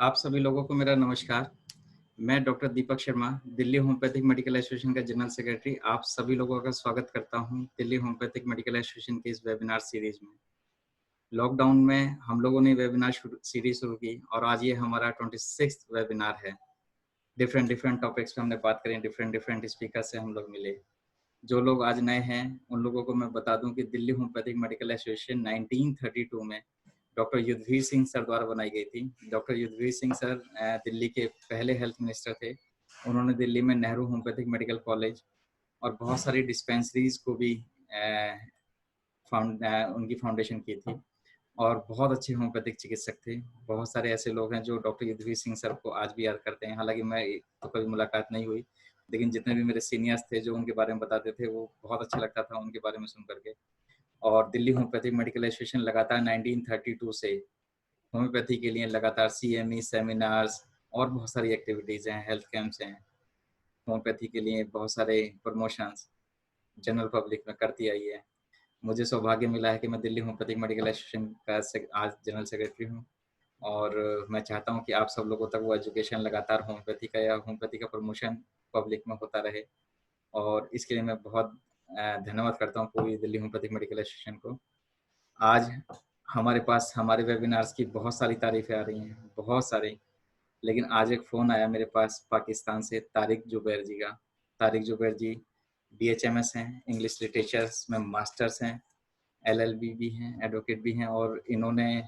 आप सभी लोगों को मेरा नमस्कार। मैं doctor Deepak Sharma, Delhi homeopathic medical association का जनरल सेक्रेटरी, आप सभी लोगों का स्वागत करता हूं दिल्ली होम्योपैथिक मेडिकल एसोसिएशन के इस वेबिनार सीरीज में। लॉकडाउन में हम लोगों ने वेबिनार सीरीज शुरू की और आज ये हमारा 26th वेबिनार है। डिफरेंट टॉपिक्स पे हमने बात करें, डिफरेंट स्पीकर से हम लोग मिले। जो लोग आज नए हैं उन लोगों को मैं बता दूं कि दिल्ली होम्योपैथिक मेडिकल एसोसिएशन 1932 में डॉक्टर युद्धवीर सिंह सर द्वारा बनाई गई थी। डॉक्टर युद्धवीर सिंह सर दिल्ली के पहले हेल्थ मिनिस्टर थे। उन्होंने दिल्ली में नेहरू होम्योपैथिक मेडिकल कॉलेज और बहुत सारी डिस्पेंसरीज को भी उनकी फाउंडेशन की थी और बहुत अच्छे होम्योपैथिक चिकित्सक थे। बहुत सारे ऐसे लोग हैं जो डॉक्टर युद्धवीर सिंह सर को आज भी याद करते हैं। हालांकि मैं तो कभी मुलाकात नहीं हुई, लेकिन जितने भी मेरे सीनियर्स थे जो उनके बारे में बताते थे वो बहुत अच्छा लगता था उनके बारे में सुन करके। और दिल्ली होम्योपैथिक मेडिकल एसोसिएशन लगातार 1932 से होम्योपैथी के लिए लगातार CME सेमिनार्स और बहुत सारी एक्टिविटीज़ हैं, हेल्थ कैंप्स हैं। होम्योपैथी के लिए बहुत सारे प्रमोशंस जनरल पब्लिक में करती आई है। मुझे सौभाग्य मिला है कि मैं दिल्ली होम्योपैथिक मेडिकल एसोसिएशन का आज जनरल सेक्रेटरी हूँ और मैं चाहता हूँ कि आप सब लोगों तक वो एजुकेशन लगातार होम्योपैथी का या होम्योपैथी का प्रमोशन पब्लिक में होता रहे। और इसके लिए मैं बहुत धन्यवाद करता हूँ पूरी दिल्ली होम्योपैथिक मेडिकल एसोसिएशन को। आज हमारे पास हमारे वेबिनार्स की बहुत सारी तारीफें आ रही हैं, बहुत सारी। लेकिन आज एक फ़ोन आया मेरे पास पाकिस्तान से, तारिक जुबैर जी का। तारिक जुबैर जी BHMS हैं, इंग्लिश लिटरेचर्स में मास्टर्स हैं, LLB भी हैं, एडवोकेट भी हैं और इन्होंने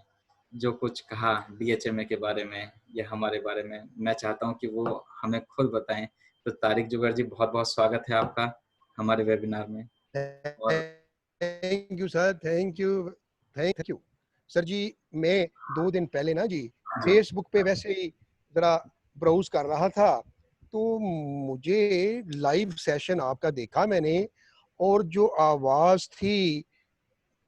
जो कुछ कहा DHMA के बारे में या हमारे बारे में, मैं चाहता हूं कि वो हमें खुद बताएं। तो तारिक जुबैर जी, बहुत बहुत स्वागत है आपका हमारे वेबिनार में। और thank you sir, thank you sir ji. मैं 2 दिन पहले ना जी फेसबुक पे वैसे ही जरा ब्राउज कर रहा था तो मुझे लाइव सेशन आपका देखा मैंने, और जो आवाज थी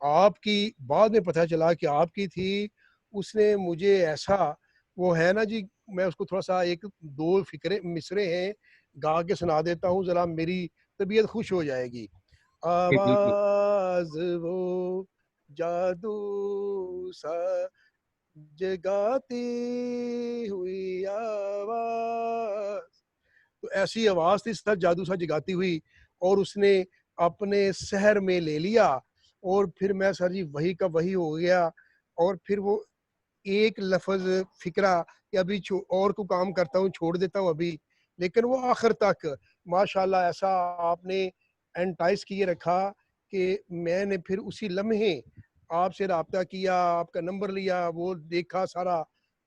आपकी बाद में पता चला कि आपकी थी, उसने मुझे ऐसा, वो है ना जी, मैं उसको थोड़ा सा एक दो फिक्रे मिसरे हैं गा के सुना देता हूँ, जरा मेरी तबीयत खुश हो जाएगी। बिल्कुल आवाज वो जादू सा जगाती हुई आवाज, तो ऐसी आवाज थी सर, जादू सा जगाती हुई, और उसने अपने शहर में ले लिया। और फिर मैं सर जी वही का वही हो गया, और फिर वो एक लफ्ज फिक्रा कि अभी और को काम करता हूँ, छोड़ देता हूँ अभी, लेकिन वो आखिर तक माशाल्लाह ऐसा आपने एंटाइज किए रखा कि मैंने फिर उसी लम्हे आपसे रब्ता किया, आपका नंबर लिया, वो देखा सारा,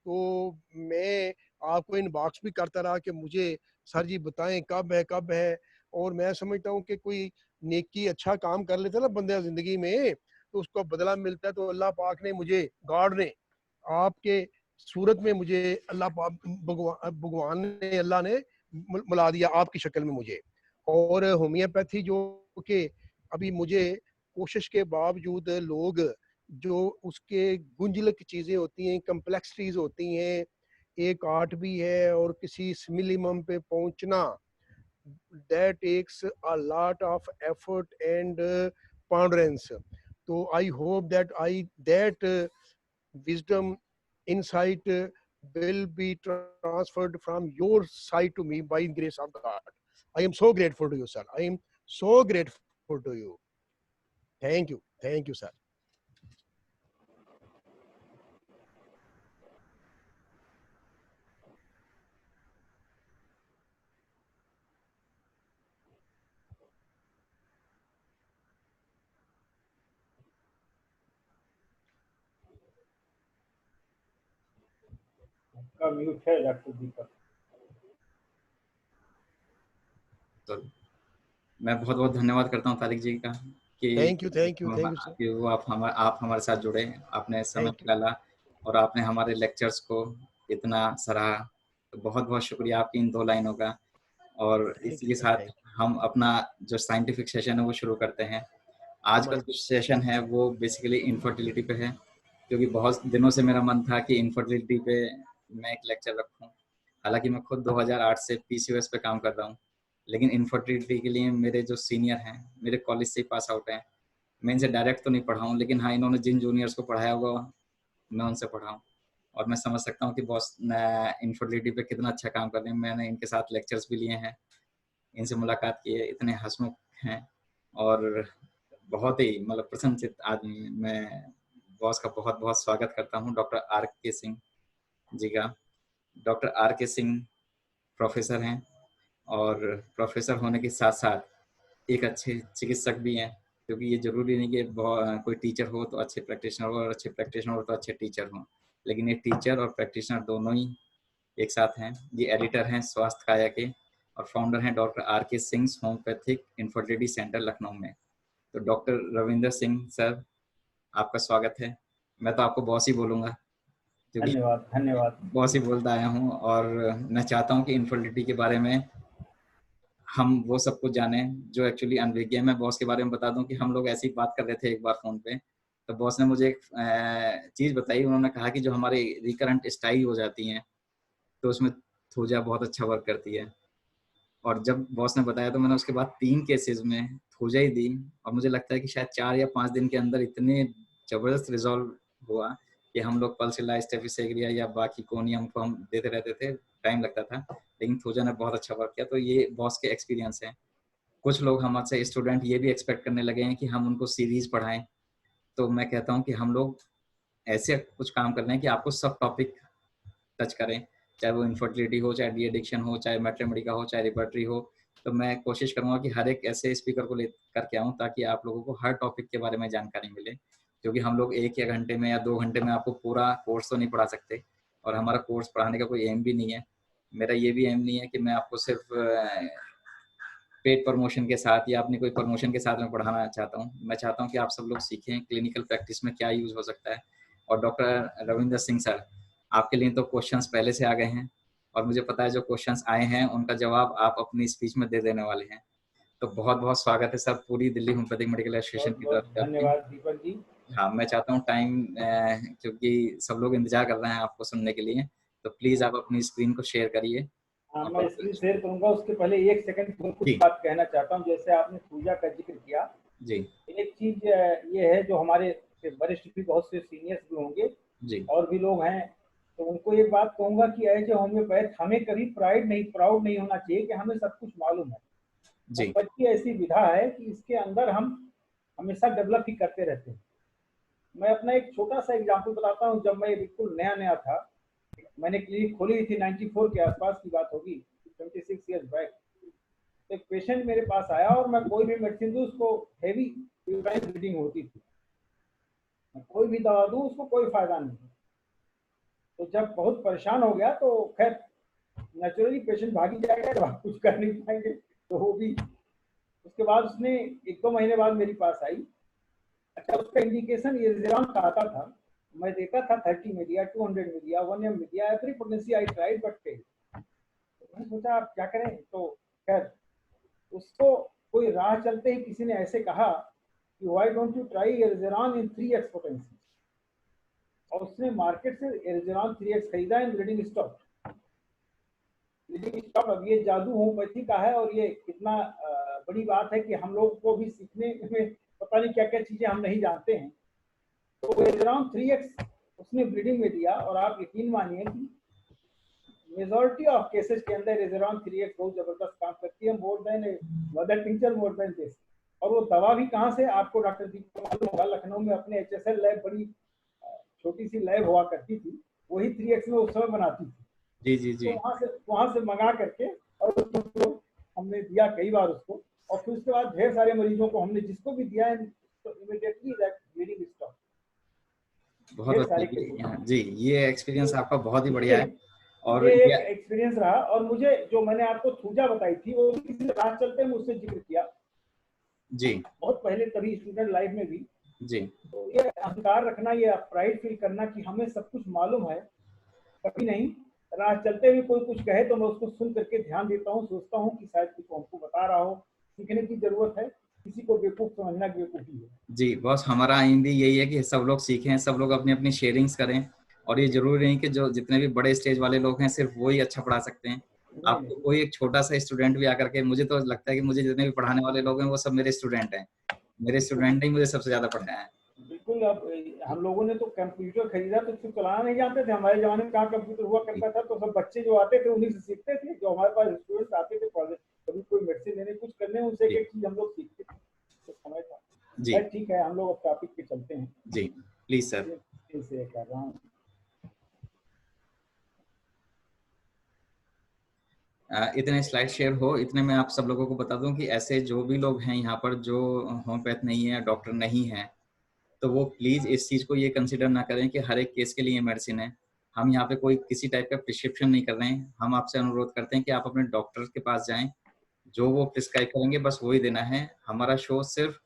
तो मैं आपको इनबॉक्स भी करता रहा कि मुझे सर जी बताएं कब है। और मैं समझता हूँ कि कोई नेकी अच्छा काम कर लेता ना बंदे जिंदगी में तो उसको बदला मिलता है। तो अल्लाह पाक ने मुझे, गॉड ने, आपके सूरत में मुझे, अल्लाह भगवान ने, अल्लाह ने मिला दिया आपकी शक्ल में मुझे। और होम्योपैथी जो कि अभी मुझे कोशिश के बावजूद लोग जो उसके गुंजलक चीज़ें होती हैं, कम्प्लेक्सिटीज होती हैं, एक आर्ट भी है और किसी मिनिमम पे पहुंचना, that takes a lot of effort and ponderance. So I hope that wisdom, insight will be transferred from your side to me by the grace of God. I am so grateful to you, sir. I am so grateful to you. Thank you, sir. का mute है doctor दीपक। तो मैं बहुत बहुत धन्यवाद करता हूँ तारिक जी का Thank you, sir. कि वो आप हमारे साथ जुड़े, आपने समय Thank you. निकाला और आपने हमारे लेक्चर्स को इतना सराहा। तो बहुत बहुत शुक्रिया आपकी इन 2 लाइनों का। और Thank इसी you, के sir. साथ Thank हम अपना जो साइंटिफिक सेशन है वो शुरू करते हैं। आज का you. जो सेशन है वो बेसिकली इनफर्टिलिटी पे है, क्योंकि बहुत दिनों से मेरा मन था कि इनफर्टिलिटी पे मैं एक लेक्चर रखूं। हालांकि मैं खुद 2008 से PCOS पे काम कर रहा हूं, लेकिन इनफर्टिलिटी के लिए मेरे जो सीनियर हैं, मेरे कॉलेज से ही पास आउट हैं। मैं इनसे डायरेक्ट तो नहीं पढ़ा हूँ, लेकिन हाँ, इन्होंने जिन जूनियर्स को पढ़ाया हुआ मैं उनसे पढ़ा हूँ। और मैं समझ सकता हूँ कि बॉस इनफर्टिलिटी पे कितना अच्छा काम कर रहे हैं। मैंने इनके साथ लेक्चर्स भी लिए हैं, इनसे मुलाकात की है, इतने हंसमुख हैं और बहुत ही मतलब प्रसन्नचित्त आदमी हैं। मैं बॉस का बहुत बहुत स्वागत करता हूँ, doctor R K Singh ji का। Doctor R K Singh professor हैं और प्रोफेसर होने के साथ साथ एक अच्छे चिकित्सक भी हैं, क्योंकि ये जरूरी नहीं कि कोई टीचर हो तो अच्छे प्रैक्टिशनर हो और अच्छे प्रैक्टिशनर हो तो अच्छे टीचर हों, लेकिन ये टीचर और प्रैक्टिशनर दोनों ही एक साथ हैं। ये एडिटर हैं स्वास्थ्य काया के और फाउंडर हैं doctor R K Singh homeopathic infertility centre Lucknow में। तो डॉक्टर रविंदर सिंह सर, आपका स्वागत है। मैं तो आपको बॉस ही बोलूँगा क्योंकि धन्यवाद धन्यवाद। बॉस ही बोलता आया हूँ और मैं चाहता हूँ कि इनफर्टिलिटी के बारे में हम वो सब कुछ जाने जो एक्चुअली अनभिज्ञ है। मैं बॉस के बारे में बता दूं कि हम लोग ऐसी बात कर रहे थे एक बार फोन पे, तो बॉस ने मुझे एक चीज़ बताई। उन्होंने कहा कि जो हमारे रिकरेंट स्टाई हो जाती हैं तो उसमें थूजा बहुत अच्छा वर्क करती है। और जब बॉस ने बताया तो मैंने उसके बाद 3 केसेस में थूजा ही दी और मुझे लगता है कि शायद 4 या 5 दिन के अंदर इतने ज़बरदस्त रिजॉल्व हुआ कि हम लोग पल्सिला स्टेफिसेग्रिया या बाकी कोनियम को हम देते रहते थे, टाइम लगता था, लेकिन थूजा ने बहुत अच्छा वर्क किया। तो ये बॉस के एक्सपीरियंस है। कुछ लोग हमसे स्टूडेंट ये भी एक्सपेक्ट करने लगे हैं कि हम उनको सीरीज पढ़ाएं, तो मैं कहता हूं कि हम लोग ऐसे कुछ काम कर रहे हैं कि आपको सब टॉपिक टच करें, चाहे वो इनफर्टिलिटी हो, चाहे डी एडिक्शन हो, चाहे मैट्रिमोनी का हो, चाहे रिपर्टरी हो। तो मैं कोशिश करूंगा कि हर एक ऐसे स्पीकर को ले करके आऊँ ताकि आप लोगों को हर टॉपिक के बारे में जानकारी मिले, क्योंकि हम लोग 1 या घंटे में या 2 घंटे में आपको पूरा कोर्स तो नहीं पढ़ा सकते और हमारा कोर्स पढ़ाने का कोई एम भी नहीं है। मेरा ये भी एम नहीं है कि मैं आपको सिर्फ पेड प्रमोशन के साथ या अपनी कोई प्रमोशन के साथ में पढ़ाना चाहता हूँ। मैं चाहता हूँ कि आप सब लोग सीखें क्लिनिकल प्रैक्टिस में क्या यूज़ हो सकता है। और डॉक्टर रविंदर सिंह सर, आपके लिए तो क्वेश्चंस पहले से आ गए हैं और मुझे पता है जो क्वेश्चंस आए हैं उनका जवाब आप अपनी स्पीच में दे देने वाले हैं। तो बहुत बहुत स्वागत है सर पूरी दिल्ली होम्योपैथिक मेडिकल एसोसिएशन बहुत की बहुत तरफ से। धन्यवाद दीपक जी। हाँ, मैं चाहता हूँ टाइम, क्योंकि सब लोग इंतजार कर रहे हैं आपको सुनने के लिए, तो प्लीज़ आप अपनी स्क्रीन को शेयर करिए। हाँ, और मैं स्क्रीन शेयर करूंगा, उसके पहले 1 सेकंड कुछ जी बात कहना चाहता हूँ। जैसे आपने पूजा का जिक्र किया, जी एक चीज ये है, जो हमारे वरिष्ठ भी बहुत से सीनियर्स भी होंगे जी और भी लोग हैं, तो उनको एक बात कहूंगा कि एज ए होम्योपैथ हमें कभी प्राउड नहीं होना चाहिए कि हमें सब कुछ मालूम है। जी होम्योपैथी ऐसी विधा है कि इसके अंदर हम हमेशा डेवलप ही करते रहते हैं। मैं अपना एक छोटा सा एग्जाम्पल बताता हूँ। जब मैं बिल्कुल नया नया था, मैंने क्लिनिक खोली थी, 94 के आसपास की बात होगी, 26 ईयर्स बैक। तो एक पेशेंट मेरे पास आया और मैं कोई भी मेडिसिन दूं उसको हेवी यूरिन ब्लीडिंग होती थी, मैं कोई भी दवा दूं उसको कोई फायदा नहीं। तो जब बहुत परेशान हो गया तो खैर नेचुरली पेशेंट भाग ही जाएगा जब आप कुछ कर नहीं पाएंगे, तो वो भी। उसके बाद उसने 1-2 महीने बाद मेरे पास आई। अच्छा, उसका इंडिकेशन एरिजिरॉन का आता था, मैं देता था 30 में दिया, 200 में दिया, 1 में दिया, every potency I tried but fail. मैंने सोचा आप क्या करें, तो खैर उसको कोई राह चलते ही किसी ने ऐसे कहा कि why don't you try erigeron in 3x potency, और उसने मार्केट से एरिजिरॉन 3x खरीदा and bleeding stop. Bleeding stop. अब ये जादू होम्योपैथी का है और ये कितना बड़ी बात है कि हम लोग को भी सीखने में पता नहीं क्या क्या चीजें हम नहीं जानते हैं। तो एरिजिरॉन 3x उसने ब्लीडिंग में दिया और आप यकीन मानिए कि मेजॉरिटी ऑफ केसेस के अंदर एरिजिरॉन 3x बहुत जबरदस्त काम करती है, more than mother tincture, more than this. और वो दवा भी कहाँ से, आपको डॉक्टर जी को मालूम होगा, लखनऊ में अपने HSL लैब, बड़ी छोटी सी लैब हुआ करती थी, वही 3x में उस समय बनाती थी। जी जी जी तो वहां से मंगा करके और उसको हमने दिया कई बार उसको, और फिर उसके बाद ढेर सारे मरीजों को हमने जिसको भी दिया है तो इमीडिएटली दैट ब्लीडिंग स्टॉप। बहुत ढेर अच्छी सारे केसेस। जी, ये एक्सपीरियंस आपका बहुत ही बढ़िया है। और ये एक एक्सपीरियंस रहा। और मुझे जो मैंने आपको थूजा बताई थी वो किसी राह चलते हैं मुझसे जिक्र किया जी बहुत पहले, तभी स्टूडेंट लाइफ में भी। जी तो ये अहंकार रखना, ये प्राइड फील करना कि हमें सब कुछ मालूम है, कभी नहीं। राह चलते हुए कोई कुछ कहे तो मैं उसको सुन करके ध्यान देता हूँ, सोचता हूँ कि शायद कुछ हमको बता रहा हो, सीखने की जरूरत है। किसी को बेवकूफ समझना बेवकूफी है। जी बॉस, हमारा एम भी यही है कि सब लोग सीखें, सब लोग अपनी अपनी शेयरिंग्स करें। और ये जरूरी नहीं कि जो जितने भी बड़े स्टेज वाले लोग हैं सिर्फ वो ही अच्छा पढ़ा सकते हैं। नहीं आपको नहीं, कोई एक छोटा सा स्टूडेंट भी आकर के, मुझे तो लगता है कि मुझे जितने भी पढ़ाने वाले लोग हैं वो सब मेरे स्टूडेंट हैं। मेरे बिल्कुल स्टूडेंट ने मुझे सबसे ज्यादा पढ़ाया है। बिल्कुल। अब हम लोगों ने तो कंप्यूटर खरीदा तो उसको चलाना नहीं जानते थे। हमारे जमाने में कहाँ कंप्यूटर हुआ करता था, तो सब बच्चे जो आते थे उन्हीं से सीखते थे। जो हमारे पास स्टूडेंट्स आते थे कभी कोई मेडिसिन लेने कुछ करने, उनसे एक एक चीज हम लोग सीखते थे, तो समय था। जी ठीक है, हम लोग अब टॉपिक पे चलते हैं। जी प्लीज सर। फिर से कर रहा हूँ। इतने स्लाइड शेयर हो, इतने में आप सब लोगों को बता दूं कि ऐसे जो भी लोग हैं यहाँ पर जो होम्योपैथ नहीं है, डॉक्टर नहीं है, तो वो प्लीज इस चीज को ये कंसिडर ना करें कि हर एक केस के लिए मेडिसिन है। हम यहाँ पे कोई किसी टाइप का प्रिस्क्रिप्शन नहीं कर रहे हैं। हम आपसे अनुरोध करते हैं कि आप अपने डॉक्टर के पास जाएं, जो वो प्रिस्क्राइब करेंगे बस वही देना है। हमारा शो सिर्फ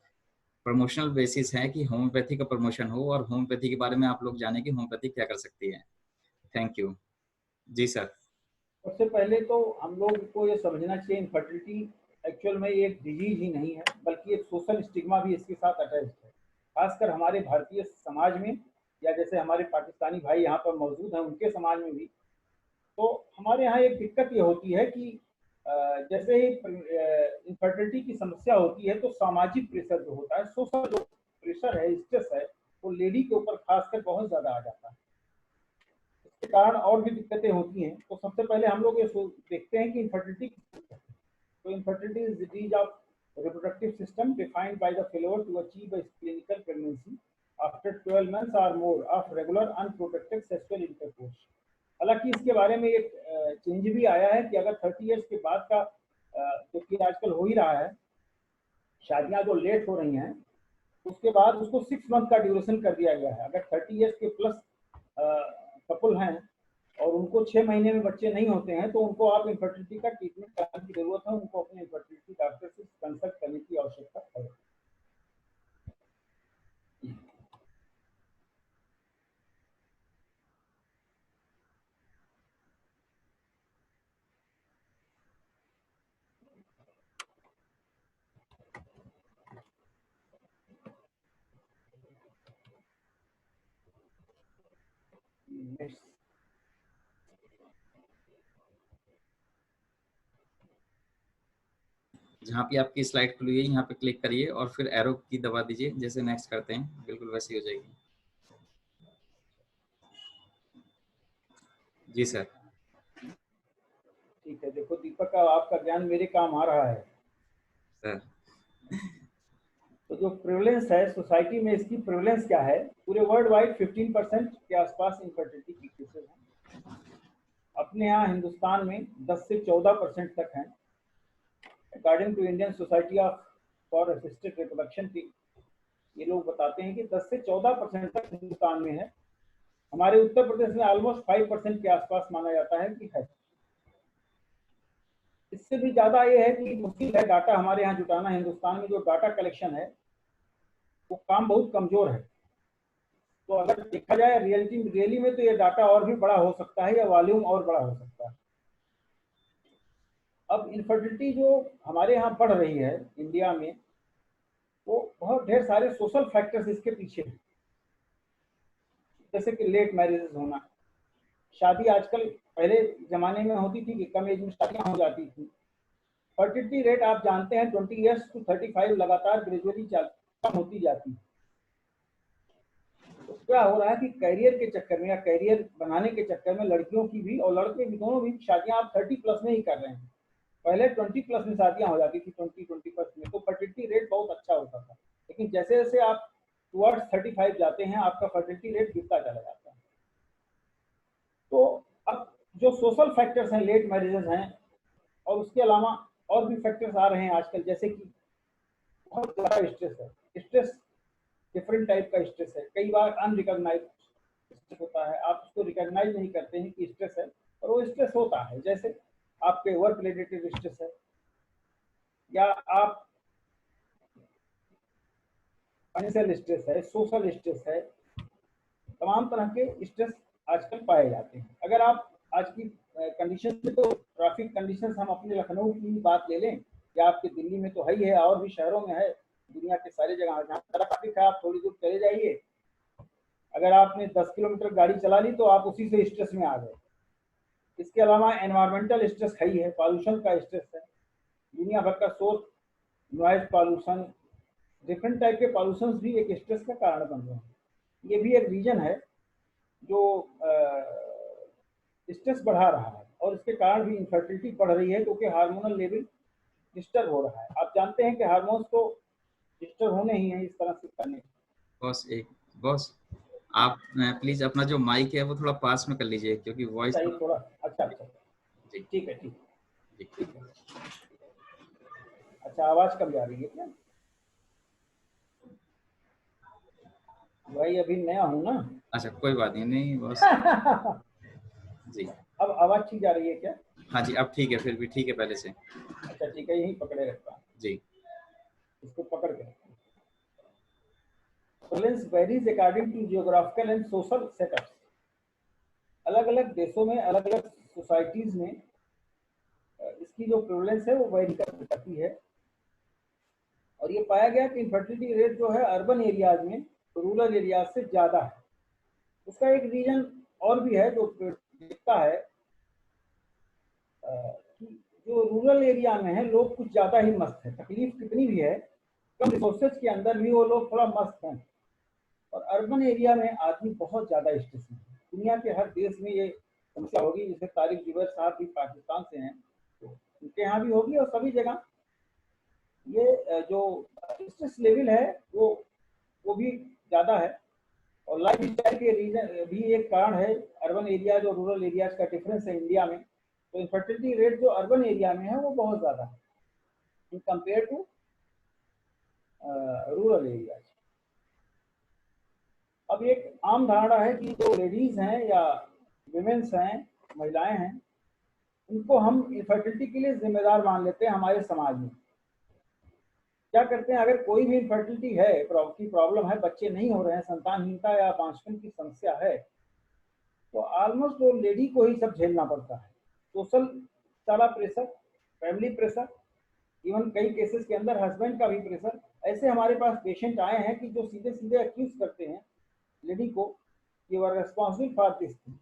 प्रमोशनल बेसिस है कि होम्योपैथी का प्रमोशन हो और होम्योपैथी के बारे में आप लोग जाने कि होम्योपैथी क्या कर सकती है। Thank you. जी सर। सबसे पहले तो हम लोग को ये समझना चाहिए, इनफर्टिलिटी एक्चुअल में ये एक डिजीज ही नहीं है, बल्कि एक सोशल स्टिग्मा भी इसके साथ अटैच्ड है। खासकर हमारे भारतीय समाज में, या जैसे हमारे पाकिस्तानी भाई यहाँ पर मौजूद हैं उनके समाज में भी। तो हमारे यहाँ एक दिक्कत ये होती है कि जैसे ही इनफर्टिलिटी की समस्या होती है, तो सामाजिक प्रेशर जो होता है, सोशल जो प्रेशर है, स्ट्रेस है, वो लेडी के ऊपर खासकर बहुत ज्यादा आ जाता है। इसके कारण और भी दिक्कतें होती हैं। तो सबसे पहले हम लोग ये देखते हैं कि इनफर्टिलिटी, तो infertility is disease of reproductive system defined by the failure to achieve a clinical pregnancy after 12 months or more of regular unprotected sexual intercourse। हालांकि इसके बारे में एक चेंज भी आया है कि अगर 30 इयर्स के बाद का, जो कि आजकल हो ही रहा है, शादियां जो लेट हो रही हैं, उसके बाद उसको 6 मंथ का ड्यूरेशन कर दिया गया है। अगर 30 इयर्स के प्लस कपल हैं और उनको 6 महीने में बच्चे नहीं होते हैं, तो उनको आप इनफर्टिलिटी का ट्रीटमेंट कराने की जरूरत है। उनको अपने इनफर्टिलिटी डॉक्टर से कंसल्ट करने की आवश्यकता है। जहाँ पे आपकी स्लाइड खुली है यहाँ पे क्लिक करिए और फिर एरो की दबा दीजिए, जैसे नेक्स्ट करते हैं बिल्कुल वैसी हो जाएगी। जी सर। ठीक है, देखो दीपक का आपका ज्ञान मेरे काम आ रहा है। सर तो जो प्रिवलेंस है सोसाइटी में, इसकी प्रिवलेंस क्या है? पूरे वर्ल्ड वाइड 15% के आसपास इनफर्टिलिटी की केसेस हैं। अपने यहाँ हिंदुस्तान में 10 से 14% तक हैं। According to Indian society of for assisted reproduction की, ये लोग बताते हैं कि 10 से 14% तक हिंदुस्तान में है। हमारे उत्तर प्रदेश में ऑलमोस्ट 5% के आसपास माना जाता है कि है। इससे भी ज्यादा ये है कि मुश्किल है डाटा हमारे यहाँ जुटाना। हिंदुस्तान में जो डाटा कलेक्शन है वो काम बहुत कमजोर है। तो अगर देखा जाए रियली में, तो ये डाटा और भी बड़ा हो सकता है या वॉल्यूम और बड़ा हो सकता है। अब इनफर्टिलिटी जो हमारे यहाँ बढ़ रही है इंडिया में, वो बहुत ढेर सारे सोशल फैक्टर्स इसके पीछे हैं। जैसे कि लेट मैरिजेस होना, शादी आजकल, पहले जमाने में होती थी कि कम एज में शादियां हो जाती थी। फर्टिलिटी रेट आप जानते हैं 20 ईयर्स टू 35 लगातार ग्रेजुअली कम होती जाती है। तो क्या हो रहा है कि कैरियर के चक्कर में या कैरियर बनाने के चक्कर में लड़कियों की भी और लड़के भी, दोनों भी शादियां आप 30 प्लस में ही कर रहे हैं। पहले 20 प्लस में शादियां हो जाती थी, 20-21 में, तो फर्टिलिटी रेट बहुत अच्छा होता था। लेकिन जैसे जैसे आप टुवर्ड्स 35 जाते हैं, आपका फर्टिलिटी रेट गिरता चला जाता है। तो अब जो सोशल फैक्टर्स हैं, लेट मैरिजेस हैं, और उसके अलावा और भी फैक्टर्स आ रहे हैं आजकल, जैसे कि बहुत ज़्यादा स्ट्रेस है। स्ट्रेस डिफरेंट टाइप का स्ट्रेस है। कई बार अनरिकॉग्नाइज स्ट्रेस होता है, आप उसको रिकॉग्नाइज नहीं करते हैं कि स्ट्रेस है, और वो स्ट्रेस होता है। जैसे आपके वर्क रिलेटेड स्ट्रेस है, या आप फाइनेंशियल स्ट्रेस है, सोशल स्ट्रेस है, तमाम तरह के स्ट्रेस आजकल पाए जाते हैं। अगर आप आज की कंडीशन में, तो ट्रैफिक कंडीशंस हम अपने लखनऊ की बात ले लें, या आपके दिल्ली में तो है ही है, और भी शहरों में है, दुनिया के सारी जगह जहाँ ट्रैफिक है, आप थोड़ी दूर चले जाइए, अगर आपने 10 किलोमीटर गाड़ी चला ली तो आप उसी से स्ट्रेस में आ गए। इसके अलावा एनवायरमेंटल स्ट्रेस है ही है, पॉल्यूशन का स्ट्रेस है, दुनिया भर का शोर, नॉइज पॉल्यूशन, डिफरेंट टाइप के पॉल्यूशन भी एक स्ट्रेस का कारण बन रहे हैं। ये भी एक रीजन है जो स्ट्रेस बढ़ा रहा है, और इसके कारण भी इनफर्टिलिटी बढ़ रही है, क्योंकि हार्मोनल लेवल डिस्टर्ब हो रहा है। आप जानते हैं कि हार्मोन्स तो डिस्टर्ब होने ही है इस तरह से करने। बॉस आप प्लीज अपना जो माइक है वो थोड़ा पास में कर लीजिए, क्योंकि वॉइस चाहिए थोड़ा। अच्छा अच्छा, जी ठीक है ठीक। जी। अच्छा, आवाज कम जा रही है क्या? भाई अभी नया हूँ ना। अच्छा कोई बात नहीं, नहीं बॉस जी। अब आवाज ठीक जा रही है क्या? हाँ जी, अब ठीक है, फिर भी ठीक है पहले से। अच्छा ठीक है, यही पकड़े रखता हूँ, जी इसको पकड़ के रखता हूँ। Prevalence varies according to geographical and social setups. अलग अलग देशों में, अलग अलग सोसाइटीज में इसकी जो प्रेवलेंस है वो वेरी करती है। और ये पाया गया कि इनफर्टिलिटी रेट जो है अर्बन एरियाज में रूरल एरियाज से ज्यादा है। उसका एक रीजन और भी है जो दिखता है कि जो रूरल एरिया में है लोग कुछ ज्यादा ही मस्त है, तकलीफ कितनी भी है, कम रिसोर्सेज के अंदर भी वो लोग थोड़ा मस्त हैं। और अर्बन एरिया में आदमी बहुत ज्यादा स्ट्रेस में है। दुनिया के हर देश में ये समस्या होगी, जैसे तारिक जुबैर साहब भी पाकिस्तान से हैं तो उनके यहाँ भी होगी, और सभी जगह ये जो स्ट्रेस लेवल है वो भी ज्यादा है। और लाइफ स्टाइल के रीजन भी एक कारण है। अर्बन एरियाज और रूरल एरियाज का डिफरेंस है इंडिया में, तो इनफर्टिलिटी रेट जो अर्बन एरिया में है वो बहुत ज्यादा है in compare to rural areas. अब एक आम धारणा है कि जो लेडीज हैं या विमेन्स हैं, महिलाएं हैं, उनको हम इनफर्टिलिटी के लिए जिम्मेदार मान लेते हैं हमारे समाज में। क्या करते हैं, अगर कोई भी इनफर्टिलिटी है की प्रॉब्लम है, बच्चे नहीं हो रहे हैं, संतानहीनता या वांछपन की समस्या है, तो ऑलमोस्ट वो लेडी को ही सब झेलना पड़ता है। सोशल सारा प्रेशर, फैमिली प्रेशर, इवन कई केसेस के अंदर हस्बैंड का भी प्रेशर। ऐसे हमारे पास पेशेंट आए हैं कि जो सीधे सीधे अक्यूज करते हैं लेडी को कि वो रेस्पॉन्सिबल फॉर दिस थिंग,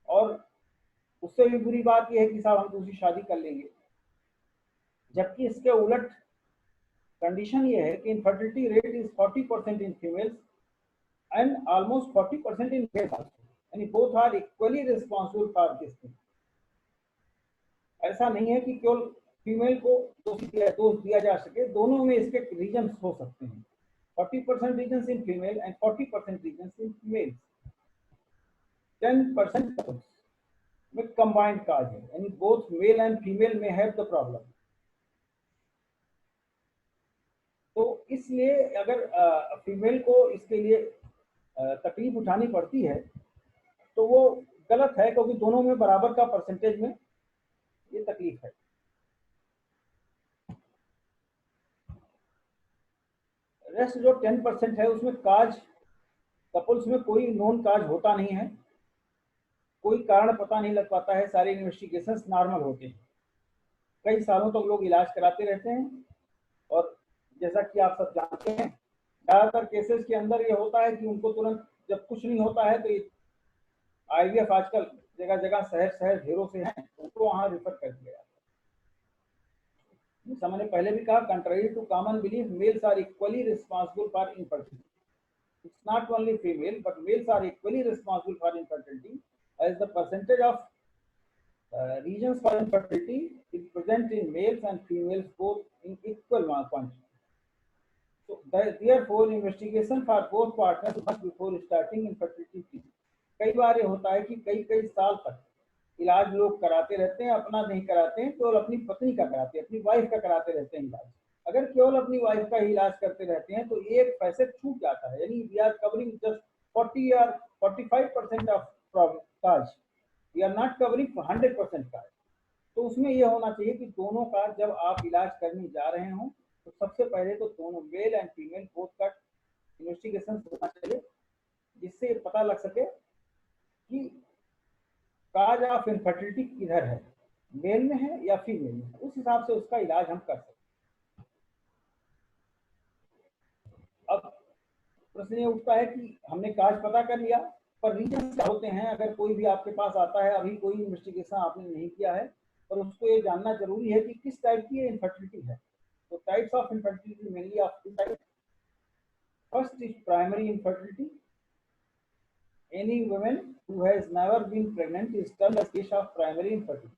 और उससे भी बुरी बात यह है कि साहब हम दूसरी शादी कर लेंगे। जबकि इसके उलट कंडीशन ये है कि infertility rate is 40% in females and almost 40% in males also, यानी both are equally responsible for this thing. ऐसा नहीं है कि केवल फीमेल को दोष दिया जा सके, दोनों में इसके रीजन हो सकते हैं। 40% reason in female and 40% reason in males. 10% में कंबाइंड काज है, यानी बोथ मेल एंड फीमेल में हैव द प्रॉब्लम। तो इसलिए अगर फीमेल को इसके लिए तकलीफ उठानी पड़ती है तो वो गलत है, क्योंकि दोनों में बराबर का परसेंटेज में ये तकलीफ है। रेस्ट जो 10% है उसमें काज, कपल्स में कोई नोन काज होता नहीं है, कोई कारण पता नहीं लग पाता है, सारे इन्वेस्टिगेशंस नॉर्मल होते हैं, कई सालों तक लोग इलाज कराते रहते हैं। और जैसा कि आप सब जानते हैं, ज्यादातर केसेस के अंदर ये होता है कि उनको तुरंत जब कुछ नहीं होता है तो IVF आजकल जगह जगह शहर शहर ढेरों से हैं, उनको वहां रेफर कर दिया जाता है। जैसा मैंने पहले भी कहा, contrary to common belief, males are equally responsible for infertility. It's not only female, but males are equally responsible for infertility, as the percentage of reasons for infertility is present in males and females both in equal quantity. So therefore, investigation for both partners must before starting infertility treatment. कई बार ये होता है कि कई कई साल तक इलाज लोग कराते रहते हैं, अपना नहीं कराते हैं, केवल अपनी पत्नी का कराते हैं, अपनी वाइफ का कराते रहते हैं इलाज। अगर केवल अपनी वाइफ का ही इलाज करते रहते हैं तो एक पैसे छूट जाता है, यानी we are covering just 40 or 45% of cause, we are not covering 100% cause. तो उसमें यह होना चाहिए कि दोनों का जब आप इलाज करने जा रहे हों तो सबसे पहले तो दोनों मेल एंड फीमेल बोथ का इन्वेस्टिगेशन होना चाहिए, जिससे पता लग सके कि काज ऑफ इनफर्टिलिटी किधर है, मेल में है या फीमेल में, उस हिसाब से उसका इलाज हम कर सकते हैं। अब प्रश्न ये उठता है कि हमने काज पता कर लिया, पर रीजन क्या होते हैं। अगर कोई भी आपके पास आता है, अभी कोई इन्वेस्टिगेशन आपने नहीं किया है, और उसको ये जानना जरूरी है कि किस टाइप की इनफर्टिलिटी है। तो types of infertility mainly of two types. First is primary infertility Any woman who has never been pregnant is termed as case of primary infertility.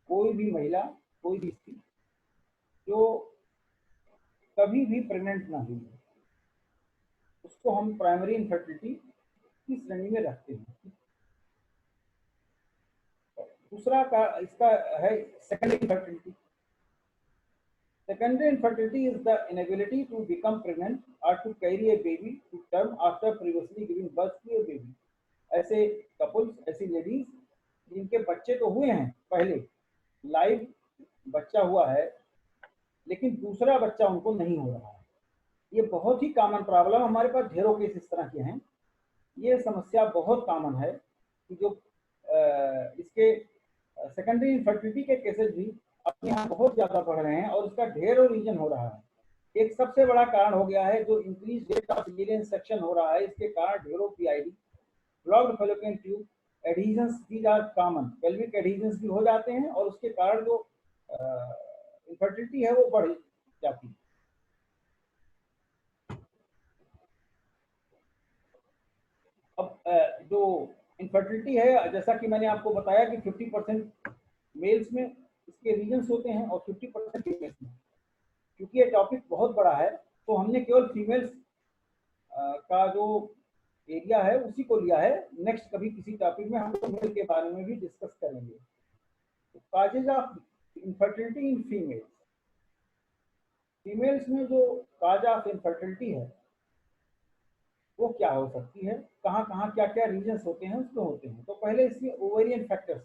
कोई भी महिला, कोई भी स्त्री जो कभी भी प्रेग्नेंट ना हुई है, उसको हम प्राइमरी इनफर्टिलिटी की श्रेणी में रखते हैं। दूसरा का इसका है secondary infertility. Secondary infertility is the inability to become pregnant or to carry a baby to term after previously giving birth to a baby. ऐसे कपल्स, ऐसी लेडीज जिनके बच्चे तो हुए हैं, पहले लाइव बच्चा हुआ है, लेकिन दूसरा बच्चा उनको नहीं हो रहा है। ये बहुत ही कॉमन प्रॉब्लम, हमारे पास ढेरों केस इस तरह के हैं। ये समस्या बहुत कॉमन है कि जो इसके सेकेंडरी इनफर्टिलिटी के केसेस भी अपने यहाँ बहुत ज्यादा बढ़ रहे हैं और इसका ढेरों रीजन हो रहा है। एक सबसे बड़ा कारण हो गया है जो increase rate of caesarean section हो रहा है, इसके कारण ढेरों PID, blocked fallopian tube adhesions, these are common. Pelvic adhesions भी हो जाते हैं और उसके कारण जो इनफर्टिलिटी है वो बढ़ जाती है। अब जो इनफर्टिलिटी है, जैसा कि मैंने आपको बताया कि 50% मेल्स में इसके रीजंस होते हैं और 50% फीमेल्स में। क्योंकि ये टॉपिक बहुत बड़ा है तो हमने केवल फीमेल्स का जो एरिया है उसी को लिया है। नेक्स्ट कभी किसी टॉपिक में हम मेल के बारे में भी डिस्कस करेंगे। तो causes of infertility in females, females में जो काज ऑफ इनफर्टिलिटी है वो क्या हो सकती है, कहाँ कहाँ क्या क्या रीजंस होते हैं उसमें होते हैं। तो पहले इसमें ओवेरियन फैक्टर्स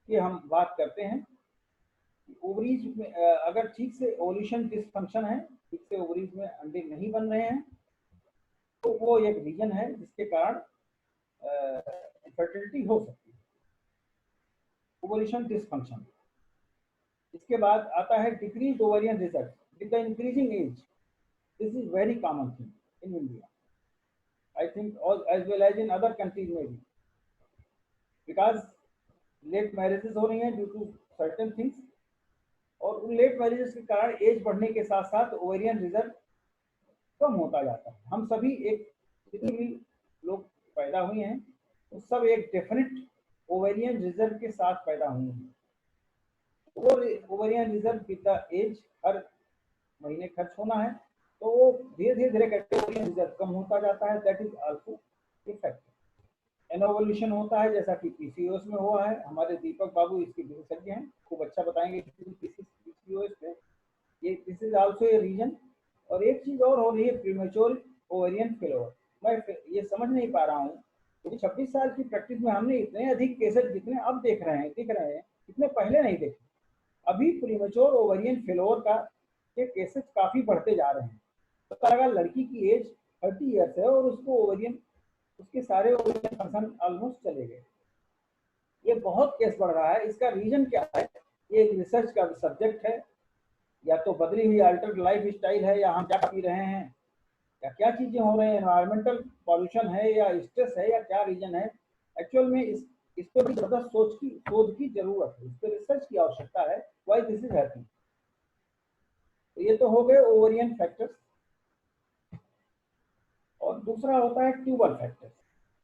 की हम बात करते हैं। ओवरीज में अगर ठीक से ओवुलेशन डिसफंक्शन है, ठीक से ओवरीज में अंडे नहीं बन रहे हैं, तो वो एक रीजन है जिसके कारण इनफर्टिलिटी हो सकती है, ओवुलेशन डिसफंक्शन। इसके बाद आता है decrease ovarian result with the increasing age. This is very common thing in India, I think, all as well as in other countries maybe, because late marriages हो रही हैं due to certain things, और उन late marriages के कारण as बढ़ने के साथ साथ ओवेरियन रिजर्व कम होता जाता है। हम सभी एक जितने भी लोग पैदा हुए हैं वो सब एक डेफिनेट ओवेरियन रिजर्व के साथ पैदा हुए हैं। वो ovarian reserve with the age हर महीने खर्च होना है, तो वो धीरे धीरे करके ओवेरियन रिजर्व कम होता जाता है। That is also effect. Anovulation होता है जैसा कि पीसीओएस में हुआ है। हमारे दीपक बाबू इसके विशेषज्ञ हैं, खूब अच्छा बताएंगे पीसीओएस पे। ये this is also a reason. और एक चीज और हो रही है, प्रीमेच्योर ओवेरियन फेलोर। मैं ये समझ नहीं पा रहा हूँ, क्योंकि 26 साल की प्रैक्टिस में हमने इतने अधिक केसेस जितने अब दिख रहे हैं इतने पहले नहीं देखे। अभी प्रीमेच्योर ओवेरियन फेलोर का के केसेस काफी बढ़ते जा रहे हैं। पता लगा लड़की की एज 30 ईयर्स है और उसको ओवेरियन, उसके सारे ओवेरियन फंक्शन ऑलमोस्ट चले गए। ये बहुत केस बढ़ रहा है। इसका रीजन क्या है? ये एक रिसर्च का सब्जेक्ट है, या तो बदली हुई अल्टर्ड लाइफ स्टाइल है, या हम क्या पी रहे हैं, या क्या चीजें हो रही हैं, एनवायरमेंटल पॉल्यूशन है या स्ट्रेस है, या क्या रीजन है। एक्चुअल में इस पर भी ज्यादा शोध की जरूरत है, इस पर रिसर्च की आवश्यकता है। Why this is happening. तो ये तो हो गए ओवेरियन फैक्टर्स। और दूसरा होता है ट्यूबल फैक्टर्स।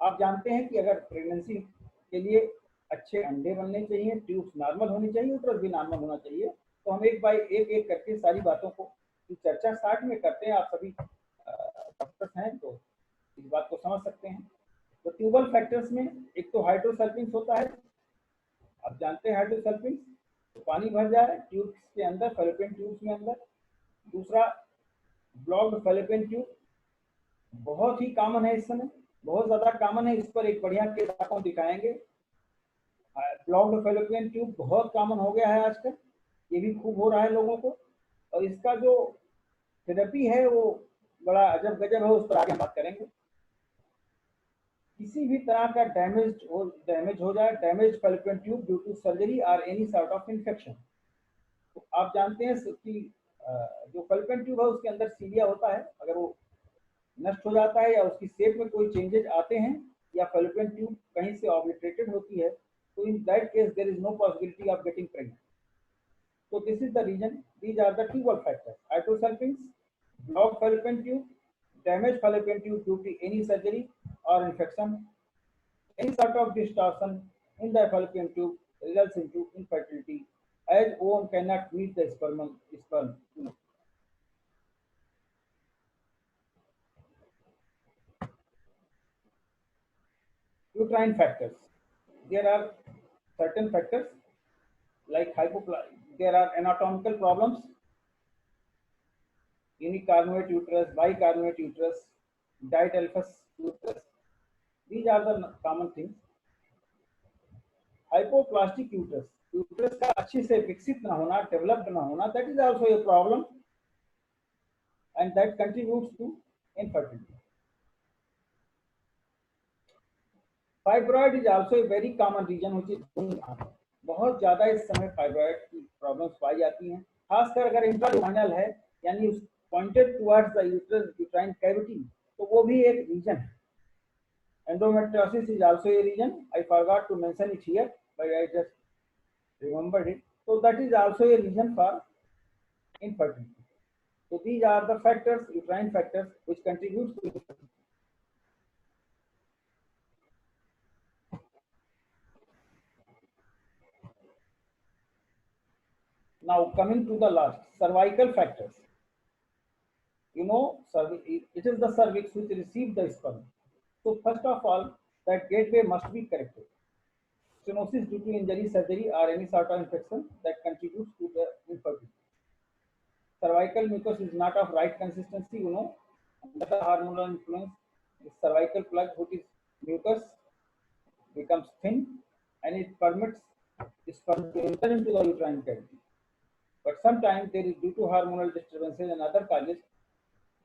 आप जानते हैं कि अगर प्रेगनेंसी के लिए अच्छे अंडे बनने चाहिए, ट्यूब्स नॉर्मल होनी चाहिए, उतरस भी नॉर्मल होना चाहिए। तो हम एक बाय एक करके सारी बातों को की चर्चा स्टार्ट में करते हैं। आप सभी डॉक्टर्स हैं तो इस बात को समझ सकते हैं। तो ट्यूबल फैक्टर्स में एक तो हाइड्रोसल्फिन्स होता है। आप जानते हैं हाइड्रोसल्फिन्स, तो पानी भर जाए ट्यूब्स के अंदर, फैलोपियन ट्यूब्स में अंदर। दूसरा ब्लॉक्ड फैलोपियन ट्यूब, बहुत ही कॉमन है इस समय, बहुत ज्यादा कॉमन है। इस पर एक बढ़िया केस आपको दिखाएंगे। ब्लॉक्ड फैलोपियन ट्यूब बहुत कॉमन हो गया है आजकल, ये भी खूब हो रहा है लोगों को। और इसका जो थेरेपी है वो बड़ा अजब गजब है, उस पर आगे बात करेंगे। किसी भी तरह का डैमेज हो जाए, damage fallopian tube due to surgery और एनी सॉर्ट ऑफ इन्फेक्शन। तो आप जानते हैं कि जो फैलोपियन ट्यूब है उसके अंदर सीलिया होता है। अगर वो नष्ट हो जाता है या उसकी शेप में कोई चेंजेस आते हैं या फैलोपियन ट्यूब कहीं से ऑब्लिटरेटेड होती है, तो in that case there is no possibility of getting pregnant. So this is the reason. These are the tubal factors: hydrosulfins, blocked fallopian tube, damaged fallopian tube due to any surgery, or infection, any sort of distortion in the fallopian tube results into infertility, as ovum cannot meet the sperm. Uterine factors. There are certain factors like there are anatomical problems, unicarnate uterus, bicarbonate uterus, didelphous uterus. These are the common things. Hypoplastic uterus, uterus का अच्छे से विकसित ना होना, developed ना होना, that is also a problem, and that contributes to infertility. Fibroid is also a very common region which is going on. बहुत ज्यादा इस समय फाइब्रॉइड की प्रॉब्लम्स पाई जाती हैं, खासकर अगर इंट्राल्यूमिनल है यानी pointed towards the uterine cavity, तो वो भी एक रीजन है. Endometriosis is also a region. I forgot to mention it here, but I just remembered it. So that is also a reason for infertility. So these are the factors, uterine factors, which contributes to infertility. Now coming to the last, cervical factors. You know, it is the cervix which receives the sperm. So first of all, that gateway must be corrected. Stenosis due to injury, surgery, or any sort of infection that contributes to the infertility. Cervical mucus is not of right consistency, you know, under the hormonal influence, the cervical plug, which is mucus, becomes thin and it permits sperm to enter into the uterine cavity. But sometimes there is, due to hormonal disturbances and other causes,